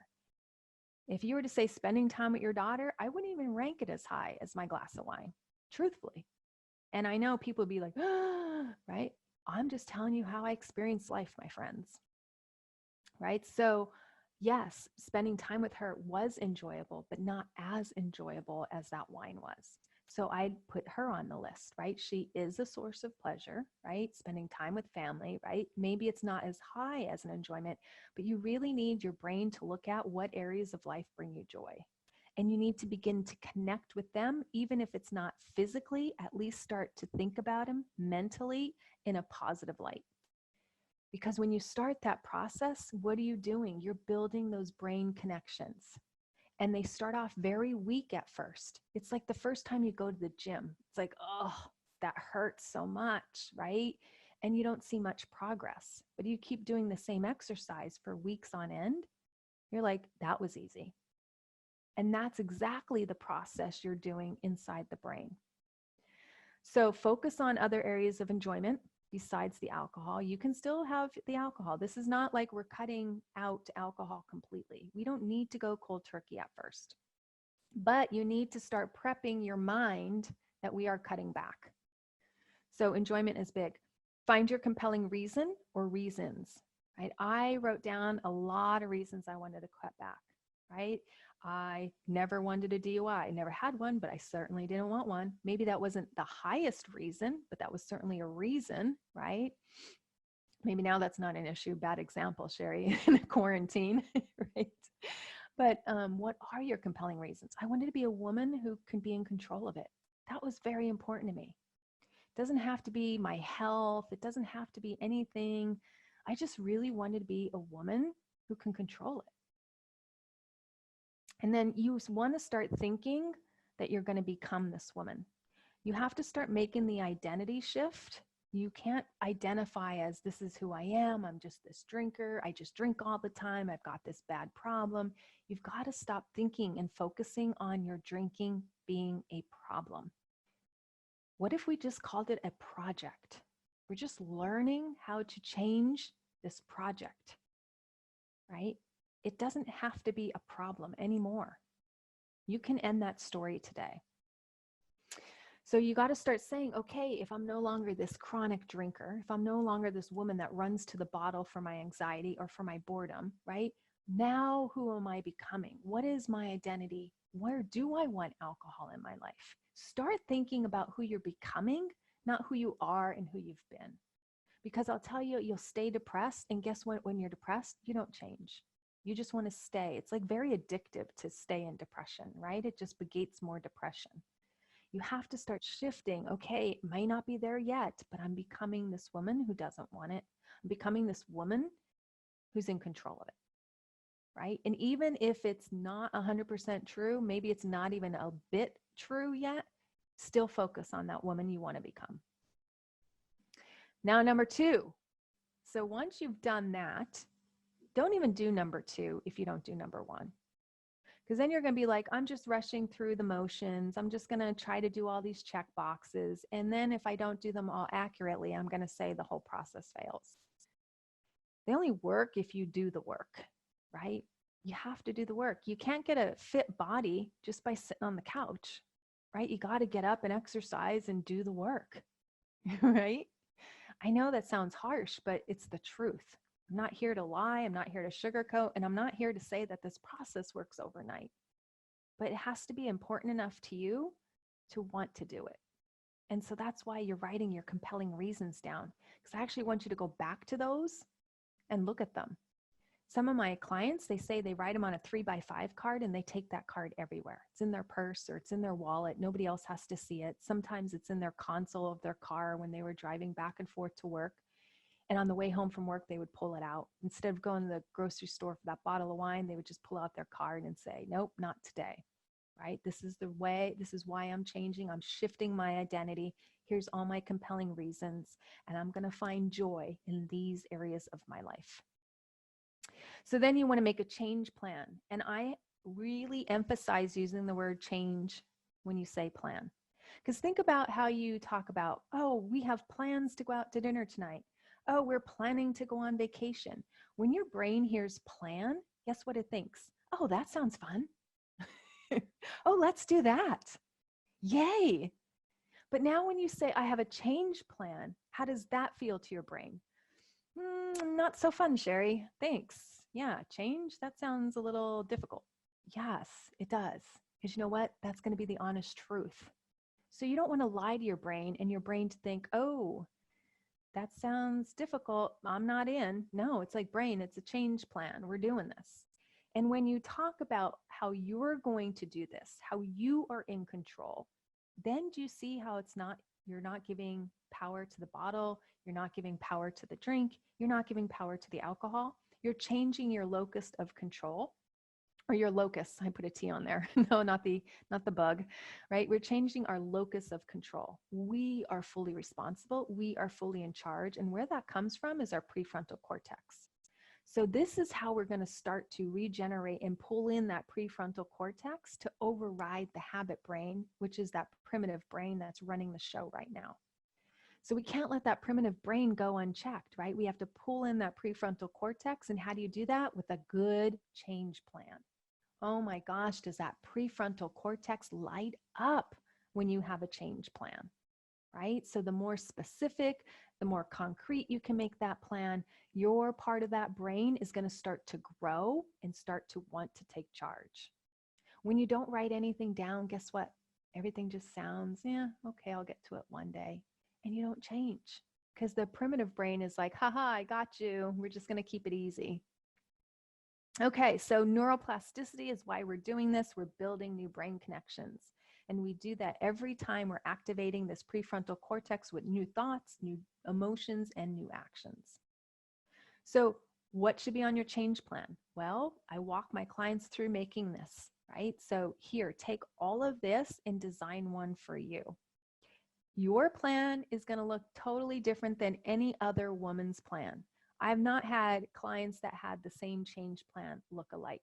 If you were to say spending time with your daughter, I wouldn't even rank it as high as my glass of wine, truthfully. And I know people would be like, right? I'm just telling you how I experienced life, my friends, right? So yes, spending time with her was enjoyable, but not as enjoyable as that wine was. So I put her on the list, right? She is a source of pleasure, right? Spending time with family, right? Maybe it's not as high as an enjoyment, but you really need your brain to look at what areas of life bring you joy. And you need to begin to connect with them, even if it's not physically, at least start to think about them mentally in a positive light. Because when you start that process, what are you doing? You're building those brain connections. And they start off very weak at first. It's like the first time you go to the gym. It's like, oh, that hurts so much, right? And you don't see much progress. But you keep doing the same exercise for weeks on end. You're like, that was easy. And that's exactly the process you're doing inside the brain. So focus on other areas of enjoyment besides the alcohol. You can still have the alcohol. This is not like we're cutting out alcohol completely. We don't need to go cold turkey at first, but you need to start prepping your mind that we are cutting back. So enjoyment is big. Find your compelling reason or reasons, right? I wrote down a lot of reasons I wanted to cut back, right? I never wanted a DUI. I never had one, but I certainly didn't want one. Maybe that wasn't the highest reason, but that was certainly a reason, right? Maybe now that's not an issue. Bad example, Sherry, in a quarantine, right? But what are your compelling reasons? I wanted to be a woman who can be in control of it. That was very important to me. It doesn't have to be my health. It doesn't have to be anything. I just really wanted to be a woman who can control it. And then you want to start thinking that you're going to become this woman. You have to start making the identity shift You can't identify as this is who I am. I'm just this drinker. I just drink all the time. I've got this bad problem. You've got to stop thinking and focusing on your drinking being a problem. What if we just called it a project? We're just learning how to change this project, right? It doesn't have to be a problem anymore. You can end that story today. So you got to start saying, okay, if I'm no longer this chronic drinker, if I'm no longer this woman that runs to the bottle for my anxiety or for my boredom, right? Now, who am I becoming? What is my identity? Where do I want alcohol in my life? Start thinking about who you're becoming, not who you are and who you've been. Because I'll tell you, you'll stay depressed. And guess what? When you're depressed, you don't change. You just want to stay. It's like very addictive to stay in depression, right? It just begates more depression. You have to start shifting. Okay, it might not be there yet, but I'm becoming this woman who doesn't want it. I'm becoming this woman who's in control of it, right? And even if it's not 100% true, maybe it's not even a bit true yet, still focus on that woman you want to become. Now, number 2. So once you've done that, don't even do number 2 if you don't do number 1. Because then you're going to be like, I'm just rushing through the motions. I'm just going to try to do all these check boxes. And then if I don't do them all accurately, I'm going to say the whole process fails. They only work if you do the work, right? You have to do the work. You can't get a fit body just by sitting on the couch, right? You got to get up and exercise and do the work, right? I know that sounds harsh, but it's the truth. I'm not here to lie. I'm not here to sugarcoat. And I'm not here to say that this process works overnight. But it has to be important enough to you to want to do it. And so that's why you're writing your compelling reasons down. Because I actually want you to go back to those and look at them. Some of my clients, they say they write them on a 3x5 card and they take that card everywhere. It's in their purse or it's in their wallet. Nobody else has to see it. Sometimes it's in their console of their car when they were driving back and forth to work. And on the way home from work, they would pull it out. Instead of going to the grocery store for that bottle of wine, they would just pull out their card and say, nope, not today, right? This is the way, this is why I'm changing. I'm shifting my identity. Here's all my compelling reasons. And I'm going to find joy in these areas of my life. So then you want to make a change plan. And I really emphasize using the word change when you say plan. Because think about how you talk about, oh, we have plans to go out to dinner tonight. Oh, we're planning to go on vacation. When your brain hears plan, guess what it thinks? Oh, that sounds fun. Oh, let's do that. Yay. But now when you say, I have a change plan, how does that feel to your brain? Not so fun, Sherry. Thanks. Yeah, change, that sounds a little difficult. Yes, it does. Because you know what? That's going to be the honest truth. So you don't want to lie to your brain and your brain to think, oh, that sounds difficult. I'm not in. No, it's like, brain, it's a change plan. We're doing this. And when you talk about how you're going to do this, how you are in control, then do you see how it's not, you're not giving power to the bottle. You're not giving power to the drink. You're not giving power to the alcohol. You're changing your locus of control. Or your locus, I put a T on there. No, not the bug, right? We're changing our locus of control. We are fully responsible. We are fully in charge. And where that comes from is our prefrontal cortex. So this is how we're going to start to regenerate and pull in that prefrontal cortex to override the habit brain, which is that primitive brain that's running the show right now. So we can't let that primitive brain go unchecked, right? We have to pull in that prefrontal cortex. And how do you do that? With a good change plan. Oh my gosh, does that prefrontal cortex light up when you have a change plan, right? So the more specific, the more concrete you can make that plan, your part of that brain is going to start to grow and start to want to take charge. When you don't write anything down, guess what? Everything just sounds, yeah, okay, I'll get to it one day. And you don't change because the primitive brain is like, haha, I got you. We're just going to keep it easy. Okay, so neuroplasticity is why we're doing this. We're building new brain connections. And we do that every time we're activating this prefrontal cortex with new thoughts, new emotions, and new actions. So what should be on your change plan? Well, I walk my clients through making this, right? So here, take all of this and design one for you. Your plan is going to look totally different than any other woman's plan. I've not had clients that had the same change plan look alike.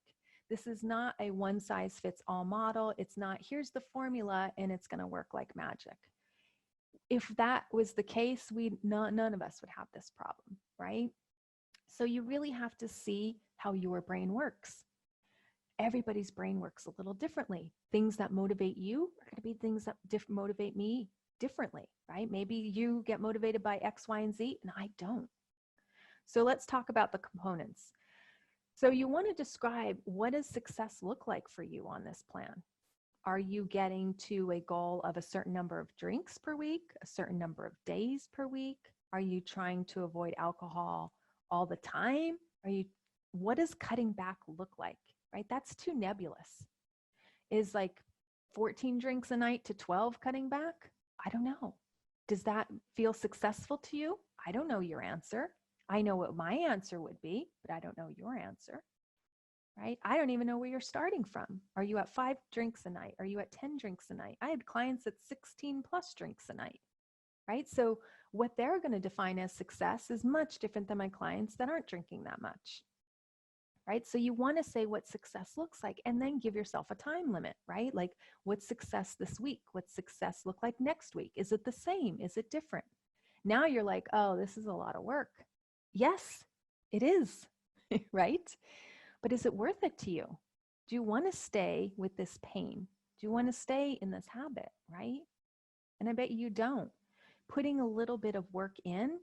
This is not a one size fits all model. It's not, here's the formula and it's going to work like magic. If that was the case, none of us would have this problem, right? So you really have to see how your brain works. Everybody's brain works a little differently. Things that motivate you are going to be things that motivate me differently, right? Maybe you get motivated by X, Y, and Z, and I don't. So let's talk about the components. So you want to describe, what does success look like for you on this plan? Are you getting to a goal of a certain number of drinks per week, a certain number of days per week? Are you trying to avoid alcohol all the time? What does cutting back look like, right? That's too nebulous. Is like 14 drinks a night to 12 cutting back? I don't know. Does that feel successful to you? I don't know your answer. I know what my answer would be, but I don't know your answer, right? I don't even know where you're starting from. Are you at 5 drinks a night? Are you at 10 drinks a night? I had clients at 16 plus drinks a night, right? So what they're going to define as success is much different than my clients that aren't drinking that much, right? So you want to say what success looks like, and then give yourself a time limit, right? Like, what's success this week? What's success look like next week? Is it the same? Is it different? Now you're like, oh, this is a lot of work. Yes, it is, right? But is it worth it to you? Do you want to stay with this pain? Do you want to stay in this habit, right? And I bet you don't. Putting a little bit of work in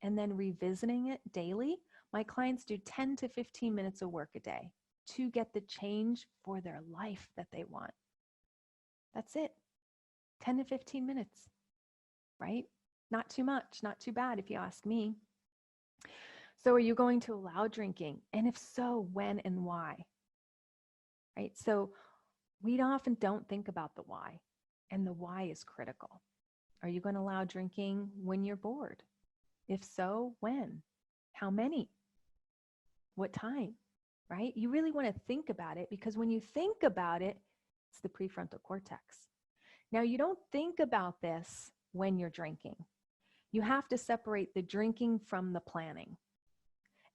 and then revisiting it daily. My clients do 10 to 15 minutes of work a day to get the change for their life that they want. That's it. 10 to 15 minutes, right? Not too much, not too bad if you ask me. So are you going to allow drinking? And if so, when and why? Right? So we often don't think about the why, and the why is critical. Are you going to allow drinking when you're bored? If so, when? How many? What time? Right? You really want to think about it, because when you think about it, it's the prefrontal cortex. Now, you don't think about this when you're drinking. You have to separate the drinking from the planning.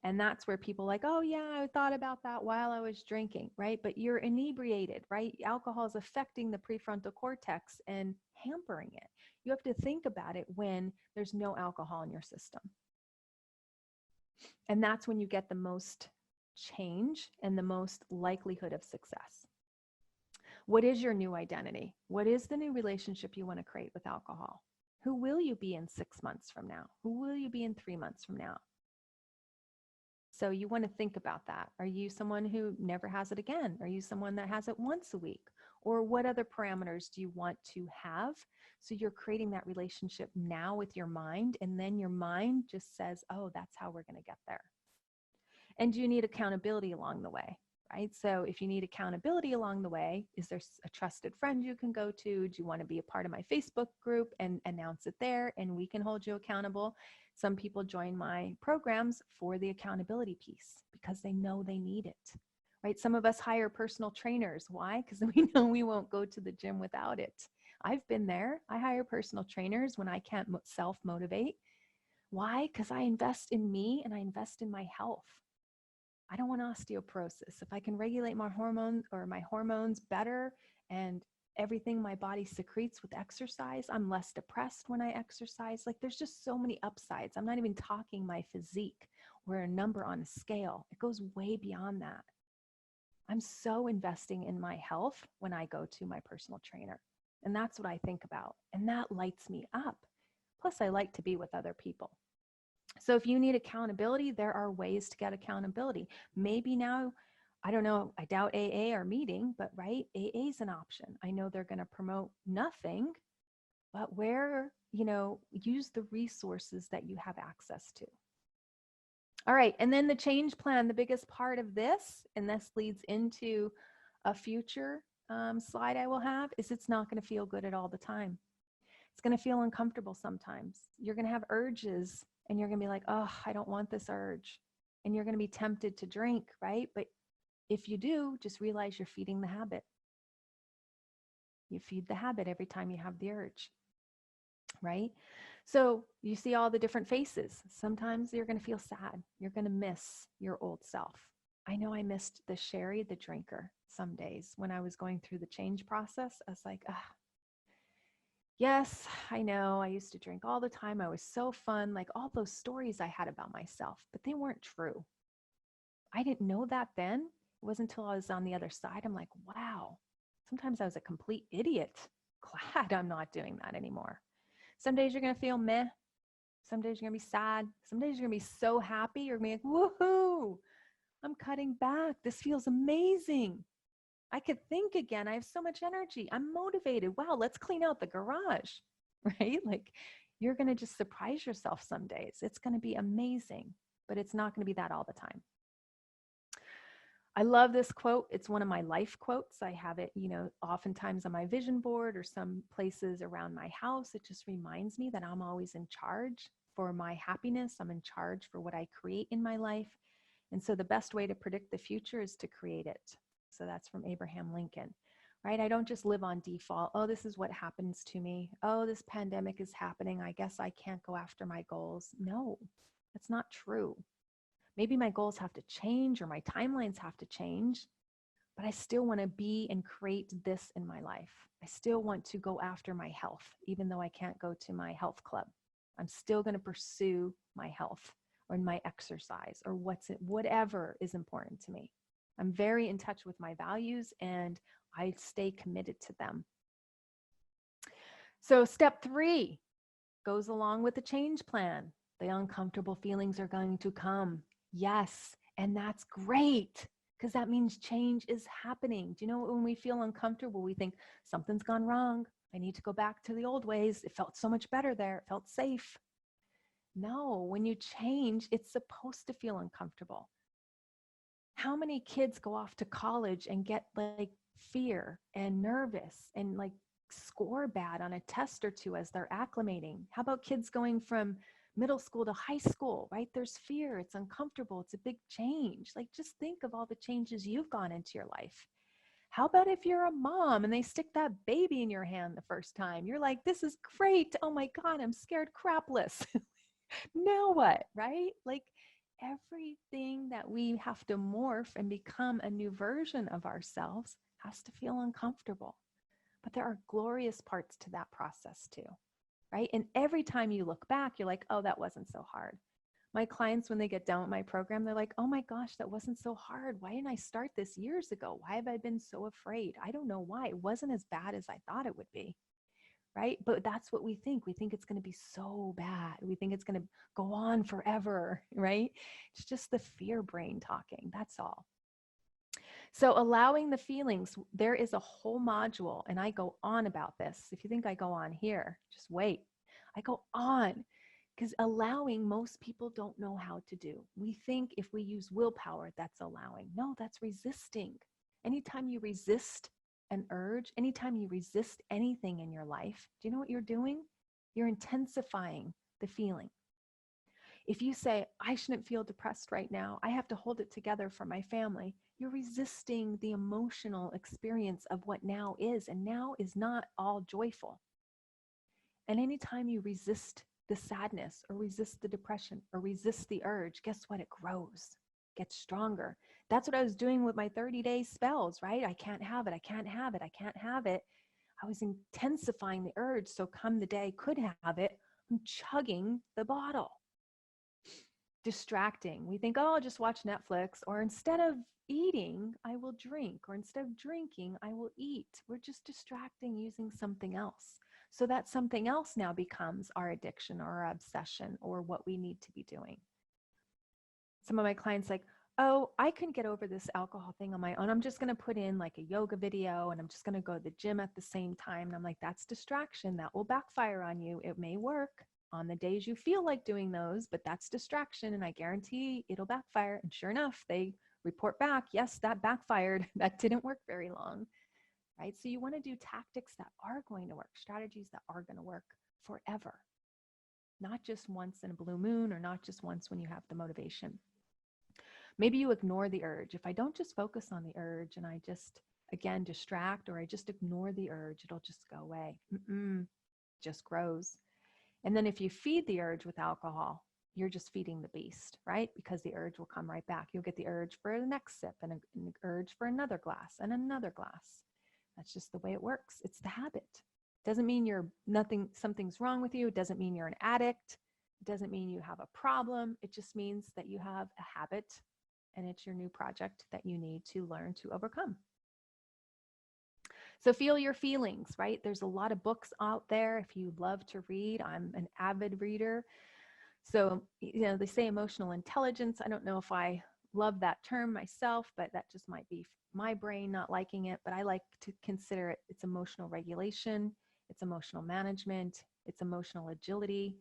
And that's where people are like, oh yeah, I thought about that while I was drinking, right? But you're inebriated, right? Alcohol is affecting the prefrontal cortex and hampering it. You have to think about it when there's no alcohol in your system. And that's when you get the most change and the most likelihood of success. What is your new identity? What is the new relationship you want to create with alcohol? Who will you be in 6 months from now? Who will you be in 3 months from now? So you want to think about that. Are you someone who never has it again? Are you someone that has it once a week? Or what other parameters do you want to have? So you're creating that relationship now with your mind, and then your mind just says, oh, that's how we're going to get there. And do you need accountability along the way, right? So if you need accountability along the way, is there a trusted friend you can go to? Do you want to be a part of my Facebook group and announce it there, and we can hold you accountable? Some people join my programs for the accountability piece because they know they need it, right? Some of us hire personal trainers. Why? Because we know we won't go to the gym without it. I've been there. I hire personal trainers when I can't self-motivate. Why? Because I invest in me and I invest in my health. I don't want osteoporosis. If I can regulate my hormones better and everything my body secretes with exercise, I'm less depressed when I exercise. Like, there's just so many upsides. I'm not even talking my physique or a number on a scale. It goes way beyond that. I'm so investing in my health when I go to my personal trainer. And that's what I think about. And that lights me up. Plus, I like to be with other people. So if you need accountability, there are ways to get accountability. Maybe now, I don't know, I doubt AA are meeting, but right, AA is an option. I know they're going to promote nothing, but use the resources that you have access to. All right, and then the change plan, the biggest part of this, and this leads into a future slide I will have, is it's not going to feel good at all the time. It's going to feel uncomfortable sometimes. You're going to have urges, and you're going to be like, oh, I don't want this urge. And you're going to be tempted to drink, right? But if you do, just realize you're feeding the habit. You feed the habit every time you have the urge. right? So you see all the different faces. Sometimes you're going to feel sad. You're going to miss your old self. I know I missed the Sherry, the drinker, some days when I was going through the change process. I was like, ah, yes, I know. I used to drink all the time. I was so fun, like all those stories I had about myself, but they weren't true. I didn't know that then. It wasn't until I was on the other side. I'm like, wow, sometimes I was a complete idiot. Glad I'm not doing that anymore. Some days you're going to feel meh. Some days you're going to be sad. Some days you're going to be so happy. You're going to be like, woohoo, I'm cutting back. This feels amazing. I could think again. I have so much energy. I'm motivated. Wow, let's clean out the garage, right? Like you're going to just surprise yourself some days. It's going to be amazing, but it's not going to be that all the time. I love this quote. It's one of my life quotes. I have it, oftentimes on my vision board or some places around my house. It just reminds me that I'm always in charge for my happiness. I'm in charge for what I create in my life. And so the best way to predict the future is to create it. So that's from Abraham Lincoln, right? I don't just live on default. Oh, this is what happens to me. Oh, this pandemic is happening. I guess I can't go after my goals. No, that's not true. Maybe my goals have to change or my timelines have to change, but I still want to be and create this in my life. I still want to go after my health, even though I can't go to my health club. I'm still going to pursue my health or my exercise or whatever is important to me. I'm very in touch with my values and I stay committed to them. So step 3 goes along with the change plan. The uncomfortable feelings are going to come. Yes, and that's great because that means change is happening. Do you know when we feel uncomfortable, we think something's gone wrong. I need to go back to the old ways. It felt so much better there. It felt safe. No, when you change, it's supposed to feel uncomfortable. How many kids go off to college and get like fear and nervous and like score bad on a test or two as they're acclimating? How about kids going from middle school to high school, right? There's fear. It's uncomfortable. It's a big change. Like just think of all the changes you've gone into your life. How about if you're a mom and they stick that baby in your hand the first time? You're like, this is great. Oh my God, I'm scared crapless. Now what, right? Like everything that we have to morph and become a new version of ourselves has to feel uncomfortable. But there are glorious parts to that process too, right? And every time you look back, you're like, oh, that wasn't so hard. My clients, when they get done with my program, they're like, oh my gosh, that wasn't so hard. Why didn't I start this years ago? Why have I been so afraid? I don't know why. It wasn't as bad as I thought it would be, right? But that's what we think. We think it's going to be so bad. We think it's going to go on forever, right? It's just the fear brain talking. That's all. So allowing the feelings, there is a whole module, and I go on about this. If you think I go on here, just wait. I go on because allowing, most people don't know how to do. We think if we use willpower, that's allowing. No, that's resisting. Anytime you resist an urge, anytime you resist anything in your life, do you know what you're doing? You're intensifying the feeling. If you say, I shouldn't feel depressed right now, I have to hold it together for my family, you're resisting the emotional experience of what now is, and now is not all joyful. And anytime you resist the sadness or resist the depression or resist the urge, guess what? It grows, gets stronger. That's what I was doing with my 30-day spells, right? I can't have it. I can't have it. I can't have it. I was intensifying the urge. So come the day I could have it, I'm chugging the bottle. Distracting. We think, oh, I'll just watch Netflix, or instead of eating, I will drink, or instead of drinking, I will eat. We're just distracting using something else. So that something else now becomes our addiction or our obsession or what we need to be doing. Some of my clients like, oh, I can get over this alcohol thing on my own. I'm just going to put in like a yoga video and I'm just going to go to the gym at the same time. And I'm like, that's distraction. That will backfire on you. It may work on the days you feel like doing those, but that's distraction. And I guarantee it'll backfire. And sure enough, they report back, yes, that backfired. That didn't work very long, right? So you want to do tactics that are going to work, strategies that are going to work forever, not just once in a blue moon or not just once when you have the motivation. Maybe you ignore the urge. If I don't just focus on the urge and I just, again, distract, or I just ignore the urge, it'll just go away. Just grows. And then if you feed the urge with alcohol, you're just feeding the beast, right? Because the urge will come right back. You'll get the urge for the next sip and an urge for another glass and another glass. That's just the way it works. It's the habit. It doesn't mean something's wrong with you. It doesn't mean you're an addict. It doesn't mean you have a problem. It just means that you have a habit, and it's your new project that you need to learn to overcome. So feel your feelings, right? There's a lot of books out there if you love to read. I'm an avid reader. So, they say emotional intelligence. I don't know if I love that term myself, but that just might be my brain not liking it. But I like to consider it's emotional regulation, it's emotional management, it's emotional agility.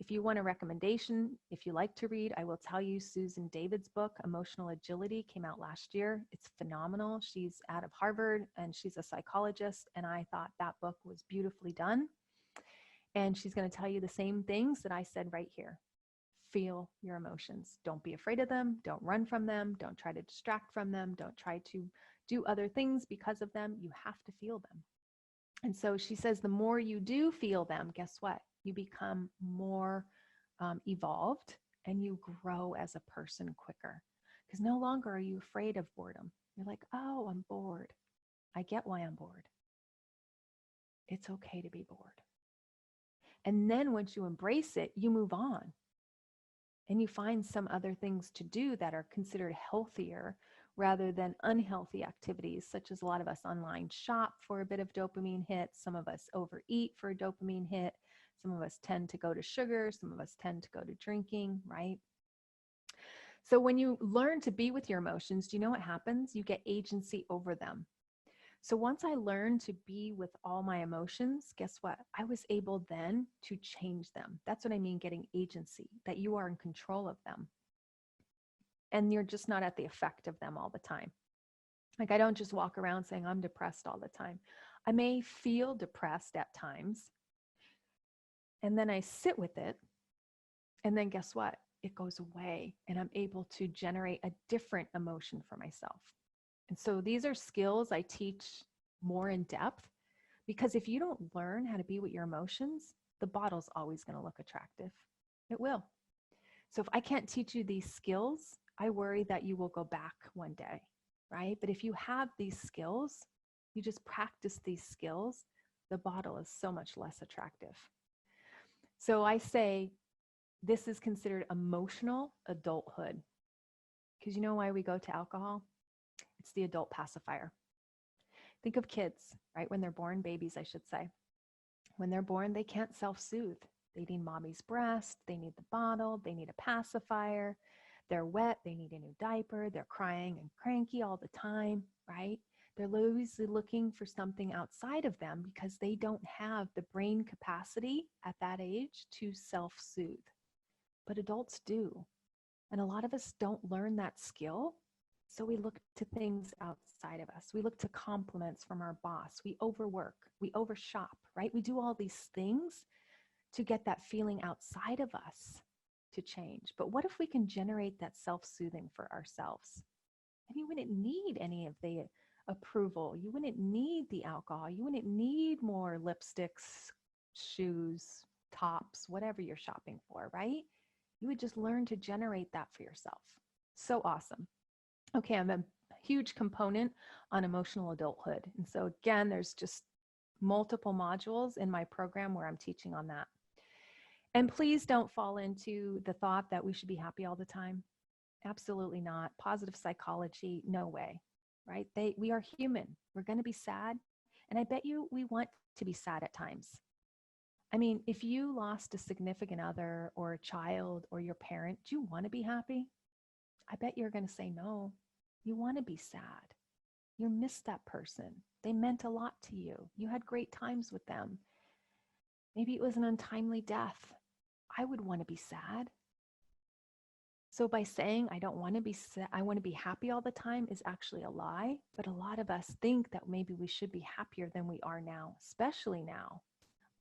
If you want a recommendation, if you like to read, I will tell you Susan David's book, Emotional Agility, came out last year. It's phenomenal. She's out of Harvard and she's a psychologist. And I thought that book was beautifully done. And she's going to tell you the same things that I said right here. Feel your emotions. Don't be afraid of them. Don't run from them. Don't try to distract from them. Don't try to do other things because of them. You have to feel them. And so she says the more you do feel them, guess what? You become more evolved and you grow as a person quicker. Because no longer are you afraid of boredom. You're like, oh, I'm bored. I get why I'm bored. It's okay to be bored. And then once you embrace it, you move on and you find some other things to do that are considered healthier rather than unhealthy activities, such as a lot of us online shop for a bit of dopamine hit. Some of us overeat for a dopamine hit. Some of us tend to go to sugar. Some of us tend to go to drinking, right? So when you learn to be with your emotions, do you know what happens? You get agency over them. So once I learned to be with all my emotions, guess what? I was able then to change them. That's what I mean, getting agency, that you are in control of them. And you're just not at the effect of them all the time. Like I don't just walk around saying I'm depressed all the time. I may feel depressed at times. And then I sit with it. And then guess what? It goes away and I'm able to generate a different emotion for myself. And so these are skills I teach more in depth because if you don't learn how to be with your emotions, the bottle's always going to look attractive. It will. So if I can't teach you these skills, I worry that you will go back one day, right? But if you have these skills, you just practice these skills, the bottle is so much less attractive. So I say this is considered emotional adulthood. Because you know why we go to alcohol? It's the adult pacifier. Think of kids, right? When they're born, babies, I should say. When they're born, they can't self-soothe. They need mommy's breast. They need the bottle. They need a pacifier. They're wet. They need a new diaper. They're crying and cranky all the time, right? They're always looking for something outside of them because they don't have the brain capacity at that age to self-soothe. But adults do. And a lot of us don't learn that skill. So we look to things outside of us. We look to compliments from our boss. We overwork. We overshop, right? We do all these things to get that feeling outside of us to change. But what if we can generate that self-soothing for ourselves? And you wouldn't need any of the approval. You wouldn't need the alcohol. You wouldn't need more lipsticks, shoes, tops, whatever you're shopping for, right? You would just learn to generate that for yourself. So awesome. Okay, I'm a huge component on emotional adulthood. And so again, there's just multiple modules in my program where I'm teaching on that. And please don't fall into the thought that we should be happy all the time. Absolutely not. Positive psychology, no way, right? We are human. We're going to be sad. And I bet you we want to be sad at times. I mean, if you lost a significant other or a child or your parent, do you want to be happy? I bet you're going to say no. You want to be sad. You missed that person. They meant a lot to you. You had great times with them. Maybe it was an untimely death. I would want to be sad. So by saying I don't want to be sad, I want to be happy all the time is actually a lie. But a lot of us think that maybe we should be happier than we are now, especially now.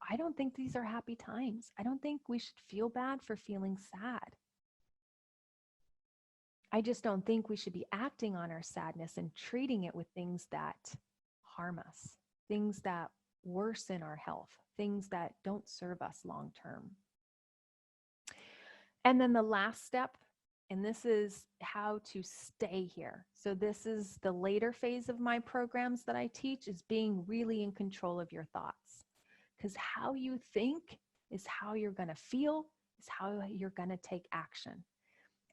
I don't think these are happy times. I don't think we should feel bad for feeling sad. I just don't think we should be acting on our sadness and treating it with things that harm us, things that worsen our health, things that don't serve us long term. And then the last step, and this is how to stay here. So this is the later phase of my programs that I teach, is being really in control of your thoughts. Because how you think is how you're going to feel, is how you're going to take action.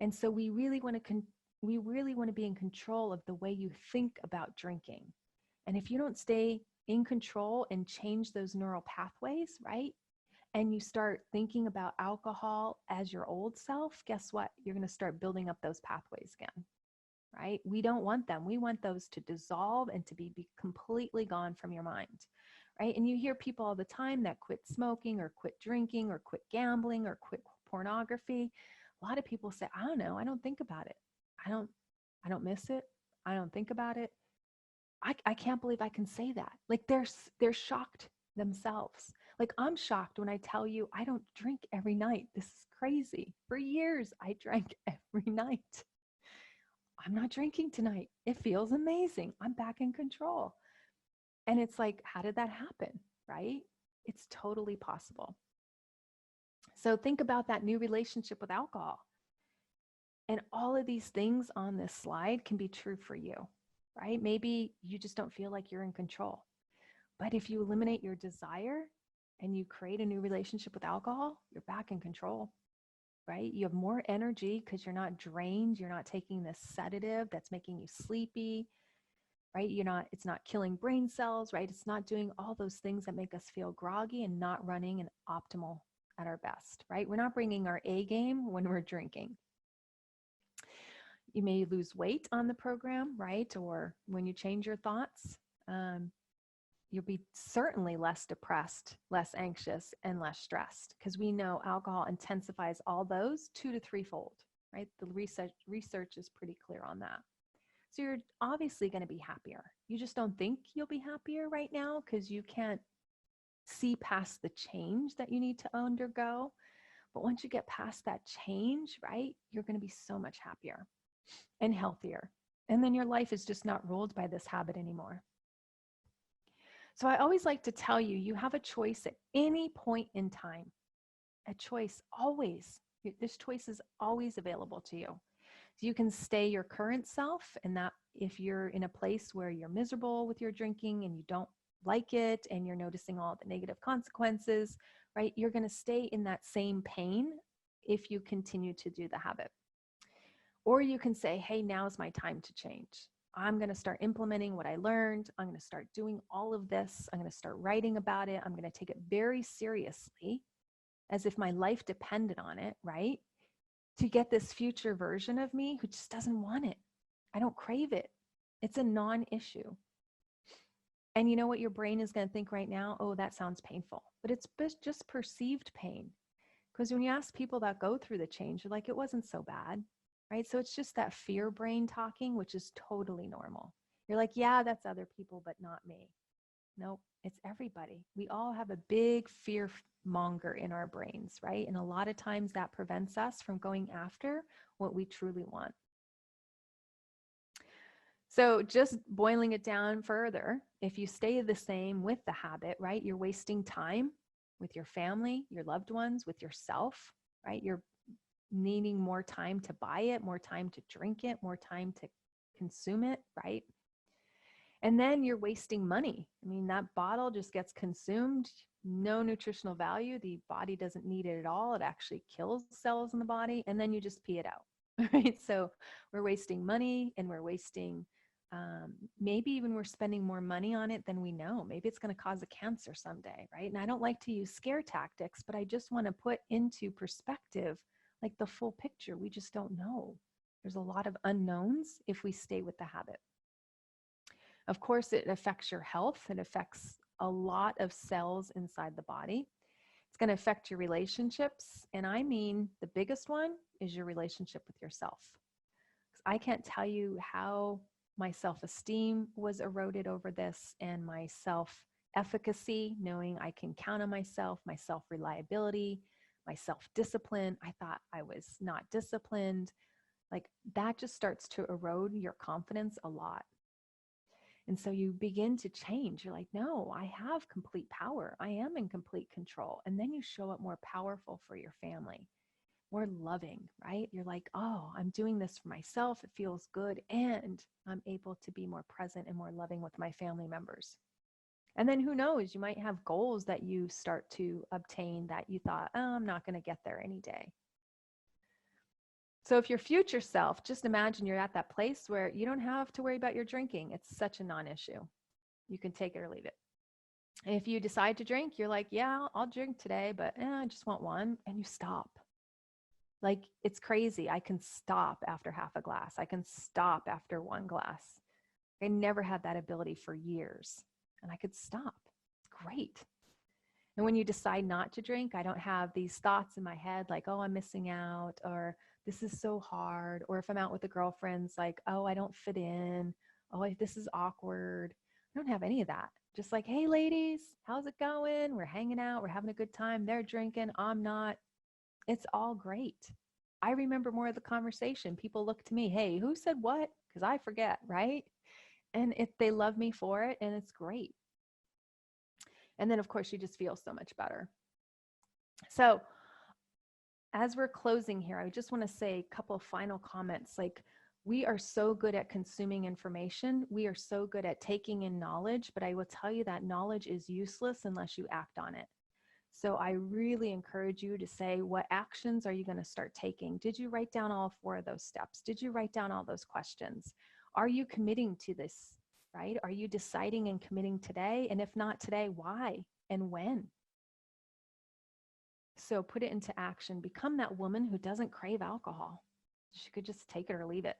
And so we really want to be in control of the way you think about drinking. And if you don't stay in control and change those neural pathways, right? And you start thinking about alcohol as your old self, guess what? You're going to start building up those pathways again, right? We don't want them. We want those to dissolve and to be completely gone from your mind, right? And you hear people all the time that quit smoking or quit drinking or quit gambling or quit pornography. A lot of people say, I don't know, I don't think about it. I don't miss it. I don't think about it. I can't believe I can say that. Like they're shocked themselves. Like I'm shocked when I tell you I don't drink every night. This is crazy. For years, I drank every night. I'm not drinking tonight. It feels amazing. I'm back in control. And it's like, how did that happen? Right? It's totally possible. So think about that new relationship with alcohol. And all of these things on this slide can be true for you, right? Maybe you just don't feel like you're in control. But if you eliminate your desire and you create a new relationship with alcohol, you're back in control, right? You have more energy because you're not drained. You're not taking this sedative that's making you sleepy, right? It's not killing brain cells, right? It's not doing all those things that make us feel groggy and not running and optimal at our best, right? We're not bringing our A game when we're drinking. You may lose weight on the program, right? Or when you change your thoughts, you'll be certainly less depressed, less anxious, and less stressed, because we know alcohol intensifies all those 2 to 3-fold, right? The research is pretty clear on that. So you're obviously going to be happier. You just don't think you'll be happier right now because you can't see past the change that you need to undergo. But once you get past that change, right, you're going to be so much happier and healthier. And then your life is just not ruled by this habit anymore. So I always like to tell you, you have a choice at any point in time. A choice always. This choice is always available to you. So you can stay your current self, and that if you're in a place where you're miserable with your drinking and you don't like it and you're noticing all the negative consequences, right? You're going to stay in that same pain if you continue to do the habit. Or you can say, hey, now's my time to change. I'm going to start implementing what I learned. I'm going to start doing all of this. I'm going to start writing about it. I'm going to take it very seriously, as if my life depended on it, right? To get this future version of me who just doesn't want it. I don't crave it. It's a non-issue. And you know what your brain is going to think right now? Oh, that sounds painful. But it's just perceived pain. Because when you ask people that go through the change, they're like, it wasn't so bad. Right? So it's just that fear brain talking, which is totally normal. You're like, yeah, that's other people, but not me. Nope, it's everybody. We all have a big fear monger in our brains, right? And a lot of times that prevents us from going after what we truly want. So just boiling it down further, if you stay the same with the habit, right, you're wasting time with your family, your loved ones, with yourself, right? You're needing more time to buy it, more time to drink it, more time to consume it, right? And then you're wasting money. I mean, that bottle just gets consumed, no nutritional value. The body doesn't need it at all. It actually kills cells in the body, and then you just pee it out, right? So we're wasting money, and we're wasting, maybe even we're spending more money on it than we know. Maybe it's going to cause a cancer someday, right? And I don't like to use scare tactics, but I just want to put into perspective like the full picture. We just don't know. There's a lot of unknowns if we stay with the habit. Of course, it affects your health. It affects a lot of cells inside the body. It's going to affect your relationships. And I mean, the biggest one is your relationship with yourself. I can't tell you how my self-esteem was eroded over this, and my self-efficacy, knowing I can count on myself, my self-reliability, my self-discipline. I thought I was not disciplined. Like that just starts to erode your confidence a lot. And so you begin to change. You're like, no, I have complete power. I am in complete control. And then you show up more powerful for your family, more loving, right? You're like, oh, I'm doing this for myself. It feels good. And I'm able to be more present and more loving with my family members. And then who knows, you might have goals that you start to obtain that you thought, oh, I'm not going to get there any day. So if your future self, just imagine you're at that place where you don't have to worry about your drinking. It's such a non-issue. You can take it or leave it. And if you decide to drink, you're like, yeah, I'll drink today, but I just want one. And you stop. Like, it's crazy. I can stop after half a glass. I can stop after one glass. I never had that ability for years. And I could stop. It's great. And when you decide not to drink, I don't have these thoughts in my head like, oh, I'm missing out, or this is so hard. Or if I'm out with the girlfriends, like, oh, I don't fit in. Oh, this is awkward. I don't have any of that. Just like, hey, ladies, how's it going? We're hanging out. We're having a good time. They're drinking. I'm not. It's all great. I remember more of the conversation. People look to me, hey, who said what? Because I forget, right? And they love me for it, and it's great. And then, of course, you just feel so much better. So as we're closing here, I just want to say a couple of final comments. Like, we are so good at consuming information. We are so good at taking in knowledge, but I will tell you that knowledge is useless unless you act on it. So I really encourage you to say, what actions are you going to start taking? Did you write down all 4 of those steps? Did you write down all those questions? Are you committing to this, right? Are you deciding and committing today? And if not today, why and when? So put it into action. Become that woman who doesn't crave alcohol. She could just take it or leave it.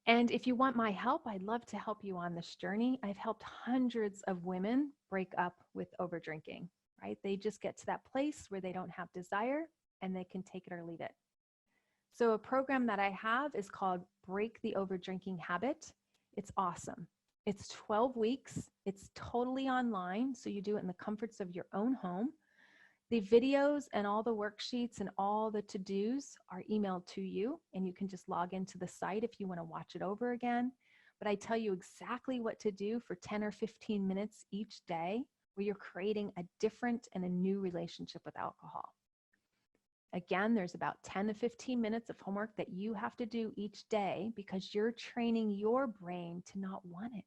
And if you want my help, I'd love to help you on this journey. I've helped hundreds of women break up with overdrinking, right? They just get to that place where they don't have desire and they can take it or leave it. So a program that I have is called Break the Overdrinking Habit. It's awesome. It's 12 weeks. It's totally online. So you do it in the comforts of your own home. The videos and all the worksheets and all the to-dos are emailed to you, and you can just log into the site if you want to watch it over again. But I tell you exactly what to do for 10 or 15 minutes each day, where you're creating a different and a new relationship with alcohol. Again, there's about 10 to 15 minutes of homework that you have to do each day because you're training your brain to not want it.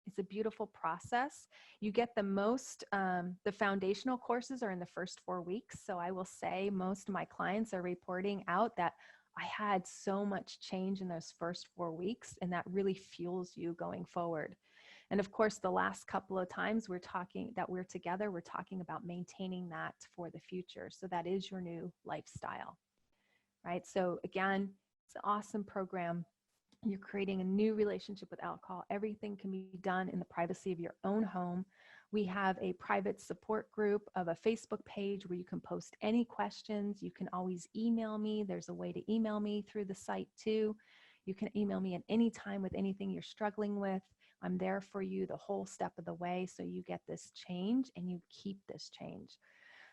It's a beautiful process. You get the most, the foundational courses are in the first 4 weeks. So I will say most of my clients are reporting out that I had so much change in those first 4 weeks, and that really fuels you going forward. And of course, the last couple of times we're talking about maintaining that for the future. So that is your new lifestyle, right? So again, it's an awesome program. You're creating a new relationship with alcohol. Everything can be done in the privacy of your own home. We have a private support group of a Facebook page where you can post any questions. You can always email me. There's a way to email me through the site too. You can email me at any time with anything you're struggling with. I'm there for you the whole step of the way so you get this change and you keep this change.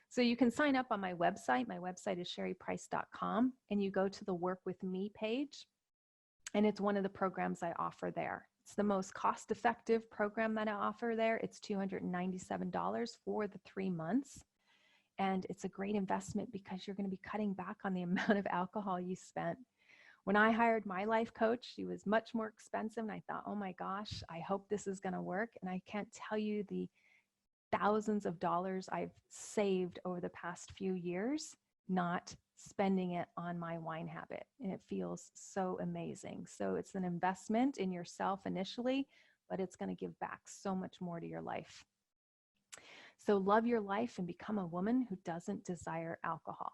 So you can sign up on my website. My website is sherryprice.com, and you go to the Work With Me page. And it's one of the programs I offer there. It's the most cost-effective program that I offer there. It's $297 for the 3 months. And it's a great investment because you're going to be cutting back on the amount of alcohol you spent. When I hired my life coach, she was much more expensive. And I thought, oh my gosh, I hope this is going to work. And I can't tell you the thousands of dollars I've saved over the past few years, not spending it on my wine habit. And it feels so amazing. So it's an investment in yourself initially, but it's going to give back so much more to your life. So love your life and become a woman who doesn't desire alcohol.